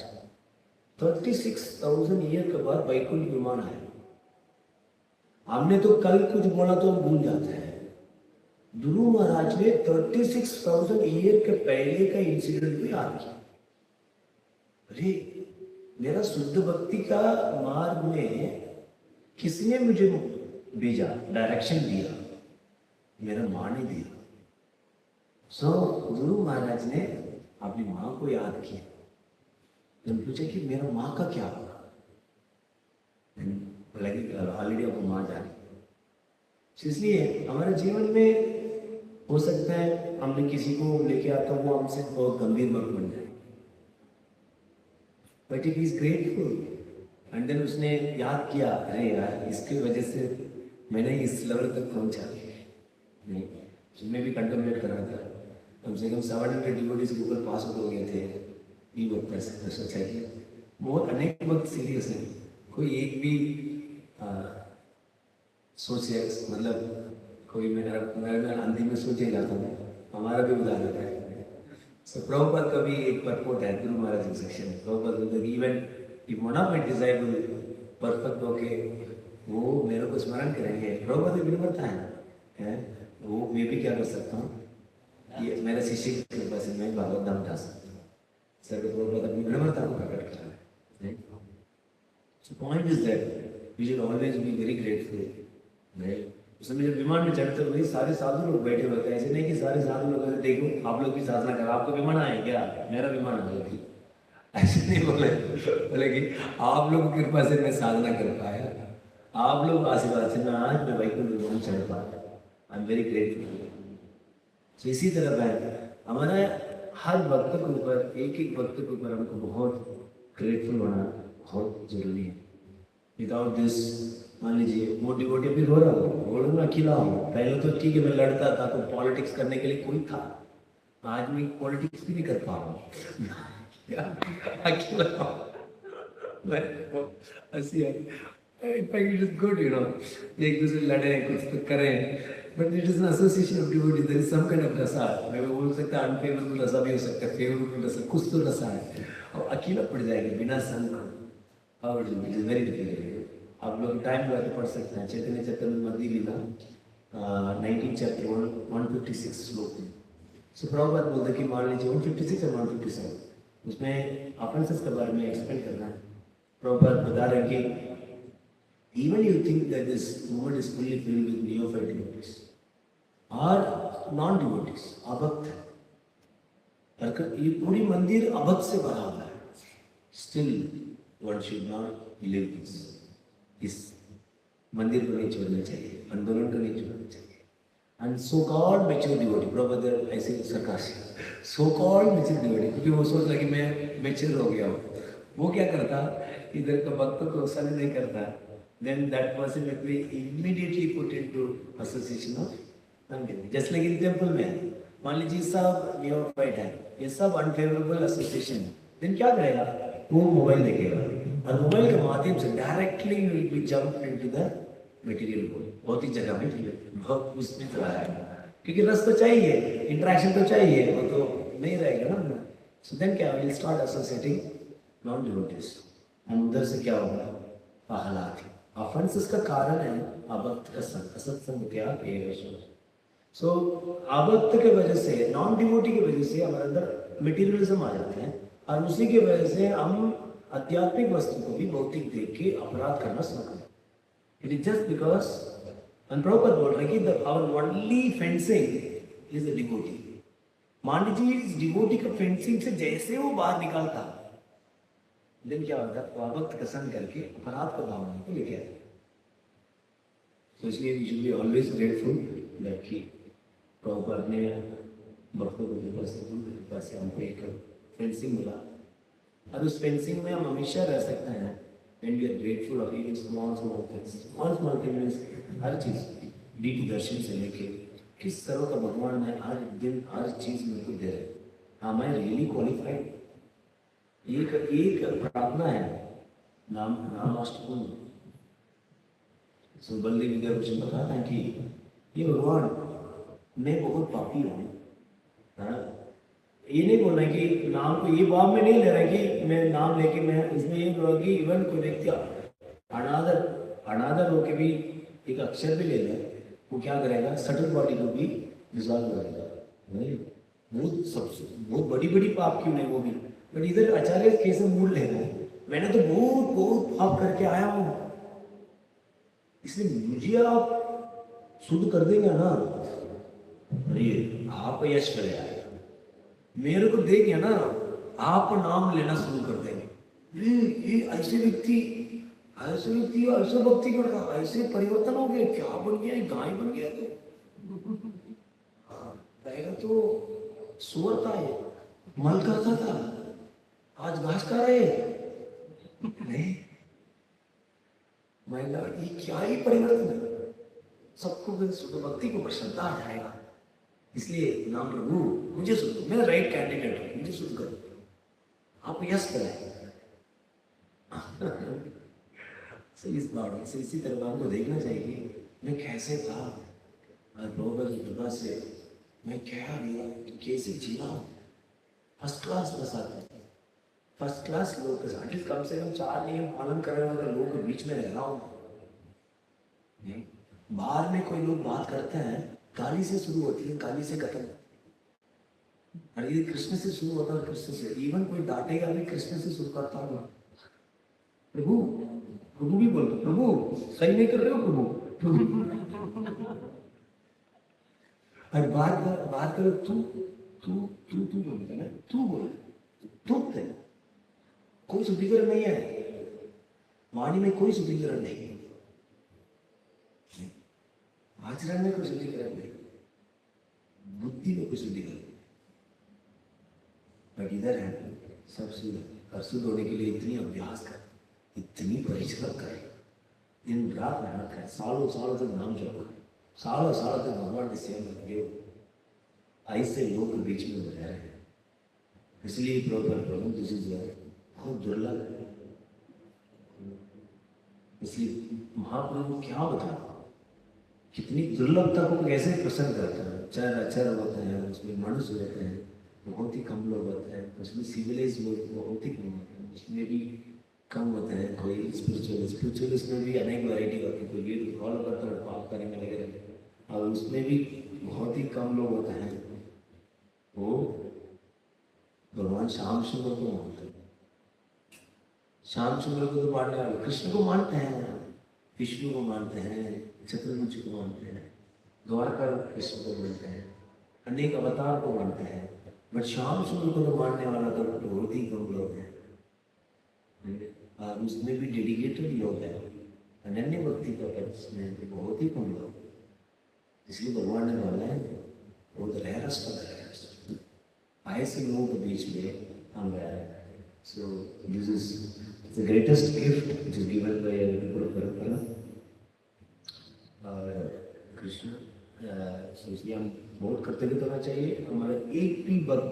Speaker 3: 36,000 ईयर के बाद वैकुंठ विमान आया। हमने तो कल कुछ बोला तो हम भूल जाते हैं। ध्रुव महाराज ने 36,000 ईयर के पहले का इंसिडेंट भी याद किया। अरे मेरा शुद्ध भक्ति का मार्ग में किसने मुझे भेजा, डायरेक्शन दिया, मेरा माँ ने दिया। सो गुरु महाराज ने अपनी माँ को याद किया। जब पूछा कि मेरा माँ का क्या होगा, ऑलरेडी आपको माँ जाने। इसलिए हमारे जीवन में हो सकता है हमने किसी को लेके आता वो हमसे बहुत गंभीर मत बन जाए, but it is grateful and then उसने याद किया, अरे यार इसकी वजह से मैंने इस लेवल तक पहुंचा। नहीं उसमें भी कंटेम्पलेट कर रहा था, कम से कम 700 डिवोटीज के ऊपर पास हो गए थे। ये वक्त ऐसा सोचा कि बहुत अनेक वक्त सीरियस है, कोई एक भी सोचे, मतलब कोई मेरा अंतिम में सोचे जाता हूँ, हमारा भी उदाहरण है। So Prabhupada का भी एक परपोर्ट है गुरु महाराज के सेक्शन में। Prabhupada बोलते कि even if one of my disciple perfect होके वो मेरे को स्मरण करेंगे, प्रभुपाद विनम्रता है वो मैं भी क्या कर सकता हूँ, ये मेरे शिष्य की कृपा से मैं भागवत धाम जा सकता हूँ। सर प्रभुपाद अपनी विनम्रता को प्रकट कर रहा है। So point is that we should always be very grateful, right? उसमें जब विमान में चढ़ते हुए सारे साधु लोग बैठे होते हैं, ऐसे नहीं कि सारे साधु लोग देखो आप लोग भी साधना करो, आपको विमान आए क्या, मेरा विमान आ गया, ऐसे नहीं बोले। बोले कि आप लोगों की कृपा से मैं साधना कर पाया, आप लोग आशीर्वाद से मैं आज मैं वैकुंठ विमान चढ़ पाया। I am very grateful. तो इसी तरह है हमारा हर भक्त के ऊपर, एक एक भक्त के ऊपर हमको बहुत ग्रेटफुल होना बहुत जरूरी है। विदाउट दिस, मान लीजिए वो डिवोटी भी रो रहा हो, बोलो मैं अकेला हूँ, पहले तो ठीक है मैं लड़ता था तो पॉलिटिक्स करने के लिए कोई था, आज मैं पॉलिटिक्स भी नहीं कर पा रहा हूँ अकेला हूँ। ऐसी है, it is good you know, एक दूसरे लड़े कुछ तो करें, but it is an association of devotees, there is some kind of रसा। मैं बोल सकता हूँ अनफेवरेबल रसा भी हो सकता है, फेवरेबल रसा, कुछ तो रसा है, और अकेला पड़ जाएगा बिना संग को, और इट इज वेरी डिफिकल्ट। आप लोग टाइम लगा के पढ़ सकते हैं चैतन्य चैतन्य लीला 19 चैप्टर 156 श्लोक में। सो प्रभुपाद बोलते कि मान लीजिए 156 और 157 उसमें ऑफेंसेस के बारे में एक्सप्लेन करना है। प्रभुपाद बता रहे हैं कि even you think that this world is fully filled with neophyte devotees और नॉन डिवोटीज, अभक्त है, ये पूरी मंदिर अभक्त से भरा हुआ है, still one should not live this, इस मंदिर को नहीं छोड़ना चाहिए, आंदोलन को नहीं छोड़ना चाहिए। And so called mature devotee, Prabhupada ऐसे सरकार सो कॉल्ड मैच्योर डिवोटी, क्योंकि वो सोच रहा कि मैं मैच्योर हो गया हूँ, वो क्या करता इधर का भक्तों को सर्व नहीं करता, then that person will be immediately put into association of unbelief. Just like in temple में मान लीजिए सब नियोफाइट है, ये सब अनफेवरेबल एसोसिएशन है, देन क्या करेगा वो मोबाइल देखेगा और मोबाइल के माध्यम से directly will be jump into the material world. बहुत ही जगह में बहुत उसमें चला जाएगा, क्योंकि रस तो चाहिए, इंटरेक्शन तो चाहिए, वो तो नहीं रहेगा ना। सो देन क्या will start associating non devotees, और उधर से क्या होगा पहलाती ऑफेंसेस का कारण है अभक्त का संग, असत्संग त्याग एवं। सो अभक्त के वजह से, नॉन डिवोटी की वजह से हमारे अंदर मटेरियलिज्म आ जाते हैं, और उसी की वजह से हम आध्यात्मिक वस्तु को भी भौतिक देख के अपराध करना शुरू करते हैं। It is just because and Prabhupada बोल रहे हैं कि our only fencing is the devotee. मान लीजिए इस डिवोटी का फेंसिंग से जैसे वो बाहर निकालता दिन क्या होता है वक्त कसम करके अपराध का भावना को लेके आते। तो इसलिए we should be always grateful that कि प्रभुपाद ने भक्तों को कृपा से हमको एक फेंसिंग मिला और उस फेंसिंग में हम हमेशा रह सकते हैं when we are grateful of even small things हर चीज डीटी दर्शन से लेके किस तरह का भगवान है हर दिन हर चीज मेरे को दे रहे। हाँ मैं रियली क्वालिफाइड एक प्रार्थना है नाम अष्टपुन सो बलदेव विद्याभूषण बताता है कि ये भगवान मैं बहुत पापी हूँ। ये नहीं बोल रहे कि नाम को ये भाव में नहीं ले रहे कि मैं नाम लेके मैं इसमें ये बोला कि इवन कोई व्यक्ति अनादर होके भी एक अक्षर भी ले ले वो क्या करेगा सटल बॉडी को भी डिजॉल्व करेगा। नहीं बहुत बड़ी पाप क्यों नहीं वो भी बट इधर आचार्य कैसे मूड लेना है मैंने तो बहुत पाप करके आया हूँ इसलिए मुझे आप शुद्ध कर देंगे ना अरे आप यश करे आएगा मेरे को देख ना आप नाम लेना शुरू कर देंगे ये ऐसे व्यक्ति ऐसे भक्ति करता ऐसे परिवर्तन हो गया क्या बन गया गाय बन गया तो सुअर था ये मल करता था आज घास खा रहे नहीं महिला ये क्या ही परिवर्तन है सबको भक्ति को प्रसन्नता आ जाएगा। इसलिए नाम प्रभु मुझे शुद्ध मैं राइट कैंडिडेट हूँ मुझे शुद्ध करो आप यस करें इस बात से इसी तरह हमको देखना चाहिए मैं कैसे था और प्रभु की कृपा से मैं क्या लिया कैसे जीना फर्स्ट क्लास के साथ फर्स्ट क्लास लोग के साथ कम से कम 4 नियम पालन करने वाले लोगों के बीच में रह रहा हूँ। बाहर में कोई लोग बात करते हैं गाली से शुरू होती है गाली से खत्म और ये कृष्ण से शुरू होता है कृष्ण से इवन कोई डांटेगा भी कृष्ण से शुरू करता होगा प्रभु भी बोलते प्रभु सही नहीं कर रहे हो प्रभु और बात करो तू बोलते ना तू बोल तुम कोई शुद्धिकरण नहीं है वाणी में कोई शुद्धिकरण नहीं आचरण में कोई शुद्धिकरण नहीं बुद्धि में कोई शुद्धिकरण नहीं बट इधर है सब शुद्ध और शुद्ध होने के लिए इतनी अभ्यास कर इतनी परिश्रम कर दिन रात मेहनत कर सालों तक नाम जपो सालों तक भगवान की सेवा लगे ऐसे लोग के बीच में रह रहे हैं। इसलिए प्रभु दिस इज बहुत दुर्लभ है। इसलिए महाप्रभु क्या बता कितनी दुर्लभता को कैसे प्रसन्न करता है। चर होते हैं उसमें मनुष्य होते हैं बहुत ही कम लोग होते हैं उसमें सिविलाइज लोग बहुत ही कम होते हैं उसमें भी कम होते हैं कोई स्पिरिचुअल उसमें भी अनेक वैरायटी होती है कोई भी फॉलो करता है पाप करने में लगे रहते हैं और उसमें भी बहुत ही कम लोग होते हैं वो भगवान श्याम सुंदर को मानते हैं। श्याम सुंदर को तो मानने वाले कृष्ण को मानते हैं विष्णु को मानते हैं चतुर्भुज को मानते हैं द्वारका कृष्ण को मानते हैं अनेक अवतार को मानते हैं बट श्याम सुंदर को तो मानने वाला तो बहुत ही कम लोग हैं और उसमें भी डेडिकेटेड लोग हैं अनन्य भक्ति का उसमें बहुत ही कम लोग इसलिए भगवान ने बोला है बहुत रेयरेस्ट ऑफ द रेयरेस्ट ऐसे लोगों के बीच में हम रह रहे हैं। So this is the greatest gift which is given by गुरु परंपरा और कृष्ण इसलिए हम बहुत कर्तव्य करना चाहिए हमारा एक भी वर्ग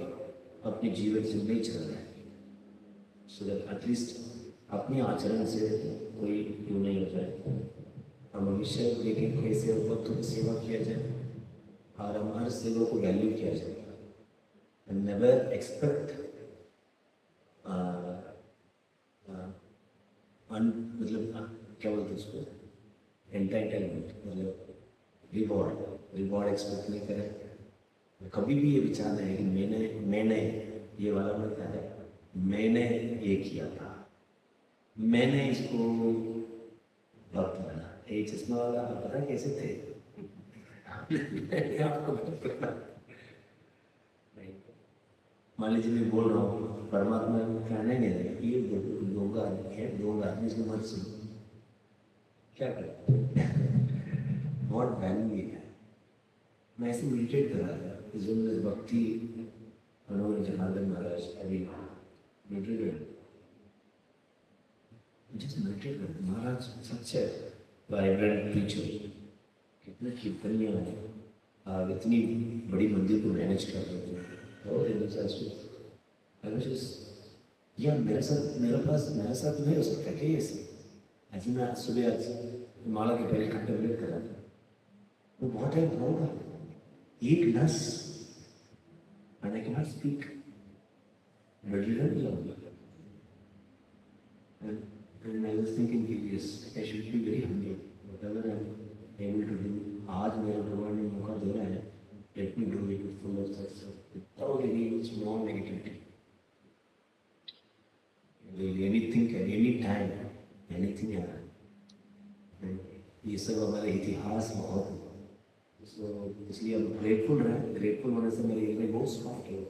Speaker 3: अपने जीवन से नहीं चल रहा है सो दैट एटलीस्ट अपने आचरण से कोई क्यों नहीं हो जाए हम भविष्य देखें कैसे भक्तों की सेवा किया जाए और हमारे सेवा को वैल्यू किया जाए and never expect मतलब क्या बोलते उसको एंटाइटलमेंट मतलब रिवॉर्ड एक्सपेक्ट नहीं करें कभी भी ये विचार नहीं कि मैंने ये वाला मतलब है मैंने ये किया था मैंने इसको भक्त बना ये चश्मा वाला आप पता कैसे थे? आपको पता नहीं। मान लीजिए मैं बोल रहा हूँ परमात्मा कहने नहीं ये दोगा है, दोगा इसको मत सुनो, क्या करें? बहुत वैल्यू है। मैं ऐसे मेडिटेट कर रहा था इस भक्ति मनोहर जनार्दन महाराज अभी मेडिटेट कर महाराज सच है, वाइब्रेंट टीचर, कितने कीर्तनिया है, आप इतनी बड़ी मंदिर को मैनेज कर रहे हैं और या मेरे साथ नहीं हो सकता क्या ये? आज मैं सुबह आज माला के पहले कंटेम्पलेट कर रहा था, वो बहुत टाइम होगा, एक नस and I cannot speak, but you don't love. And I was thinking, yes, I should be very humble. Whatever I am able to do, आज मेरे भगवान ने मौका दे रहा है, let me do it with full of success, without any small negativity. Anything, any time, anything happen. ये सब हमारे इतिहास बहुत है, इसलिए हम ग्रेटफुल रहें। ग्रेटफुल होने से मेरे लिए बहुत सॉफ्ट है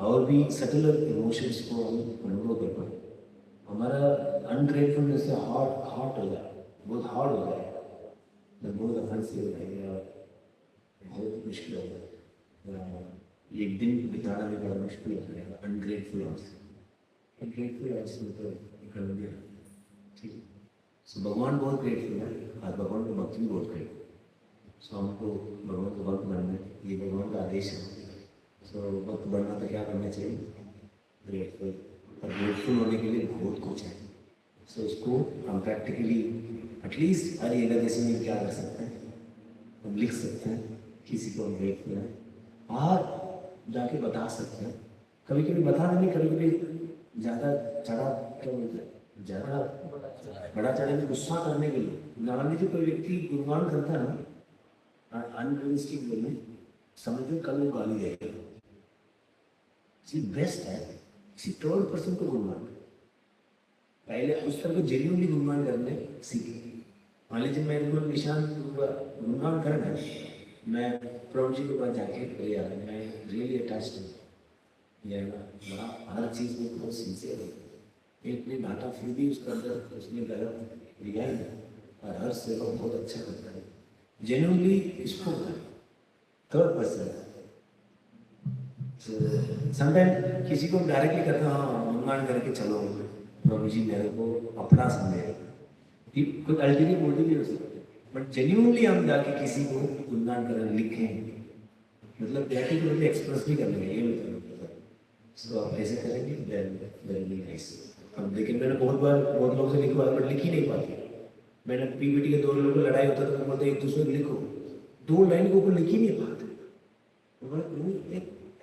Speaker 3: और भी सटलर इमोशंस को हम अनुभव कर पाए। हमारा अनग्रेटफुलनेस से हार्ट हो जाए, बहुत हार्ड हो जाए, बहुत ऑफेंसिव हो जाएगा, बहुत मुश्किल हो जाएगा, एक दिन बिताना भी बड़ा मुश्किल हो जाएगा अनग्रेटफुल हाउस में तो निकल गया। ठीक है, सो भगवान बहुत ग्रेटफुल है और भगवान को भक्ति भी बहुत ग्रेटफुल। सो हमको भगवान को भक्त बनना है, ये भगवान का आदेश है। सो भक्त बनना तो क्या करना चाहिए? ग्रेटफुल। और ग्रेटफुल होने के लिए बहुत कुछ है। सो उसको हम प्रैक्टिकली एटलीस्ट हर एकादशी में क्या कर सकते हैं? हम लिख सकते हैं किसी को हम ग्रेटफुल है, आप जाके बता सकते हैं। कभी कभी बताना नहीं, कभी कभी ज़्यादा चढ़ा क्या बोलते हैं, ज़्यादा बड़ा चढ़े में गुस्सा करने के लिए। मान लीजिए कोई व्यक्ति गुणगान करता है ना, अनरियलिस्टिक वे में, समझो कल वो गाली देगा। बेस्ट है किसी थर्ड पर्सन को गुणगान, पहले उस तरह को जेन्युइनली गुणगान करने सीखे। मान लीजिए मैं निशान गुणगान कर रहा, मैं प्रभु जी के पास जाके अरे यार मैं रियली अटैच्ड हूँ, या बड़ा हर चीज़ में बहुत सिंसियर है, एक ने डाटा फिर भी उसके अंदर उसने गलत लिया ही और हर सेवा बहुत अच्छा करता है जेन्युइनली। इसको थर्ड पर्सन समटाइम किसी को डायरेक्टली करना, हाँ गुणगान करके चलो प्रभु जी मेरे को अपना समझे, कोई अल्टीरियर मोटिव नहीं हो सकता, बट जेन्युइनली हम जाके किसी को गुणगान करें, लिखें, मतलब ग्रेटिट्यूड एक्सप्रेस भी करने ये मतलब। सो आप ऐसे करेंगे वेरी नाइस। अब लेकिन मैंने बहुत लोगों से लिखवाया बट लिख ही नहीं पाती। मैंने पीपीटी के 2 लोगों को लड़ाई होता तो बोलते एक दूसरे को लिखो, 2 लाइन को लिख ही नहीं पाते।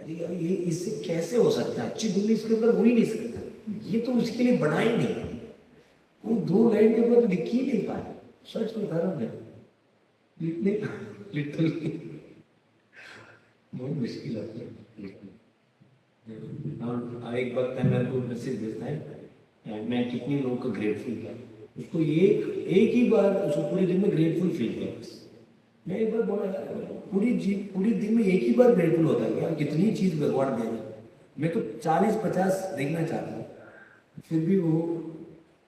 Speaker 3: अरे यार ये इससे कैसे हो सकता है? अच्छी दिल्ली इसके अंदर हो ही नहीं सकता, ये तो उसके लिए बना ही नहीं। वो 2 लाइन के बाद लिख ही नहीं पाए। सच बता रहा हूँ, लिखने लिटरली बहुत मुश्किल होती है। एक वक्त है मेरे को मैसेज भेजता है, मैं कितने लोगों को ग्रेटफुल किया, उसको एक ही बार उसको पूरे दिन में ग्रेटफुल फील किया। मैं एक बार बोला पूरी दिन में एक ही बार ग्रेटफुल होता है यार, कितनी चीज़ भगवान दे रहे। मैं तो 40-50 देखना चाहता हूँ, फिर भी वो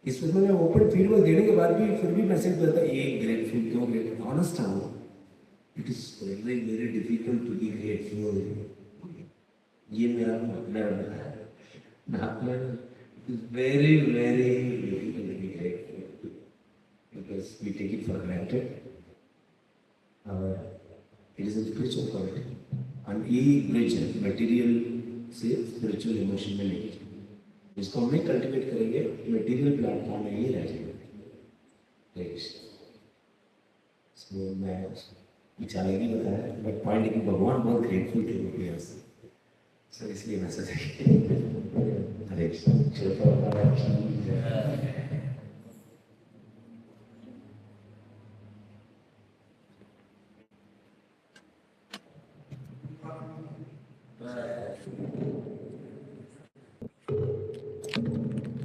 Speaker 3: इसमें मैं ओपन फीडबैक देने के बाद भी फिर भी मैसेज देता है एक ग्रेटफुल क्यों ग्रेटफुल। ऑनेस्ट है वो, it is very difficult to be grateful. ये मेरा very difficult to be grateful because we take it for granted. It is a spiritual quality and ये bridge है material से spiritual emotion में लेके, इसको हम नहीं कल्टिवेट करेंगे material प्लेटफॉर्म में ही रह जाएगा। so मैं विचार नहीं बताया बट पॉइंट है कि भगवान बहुत ग्रेटफुल थे मेरे यहाँ से, so इसलिए मैसेज है। हरे कृष्ण।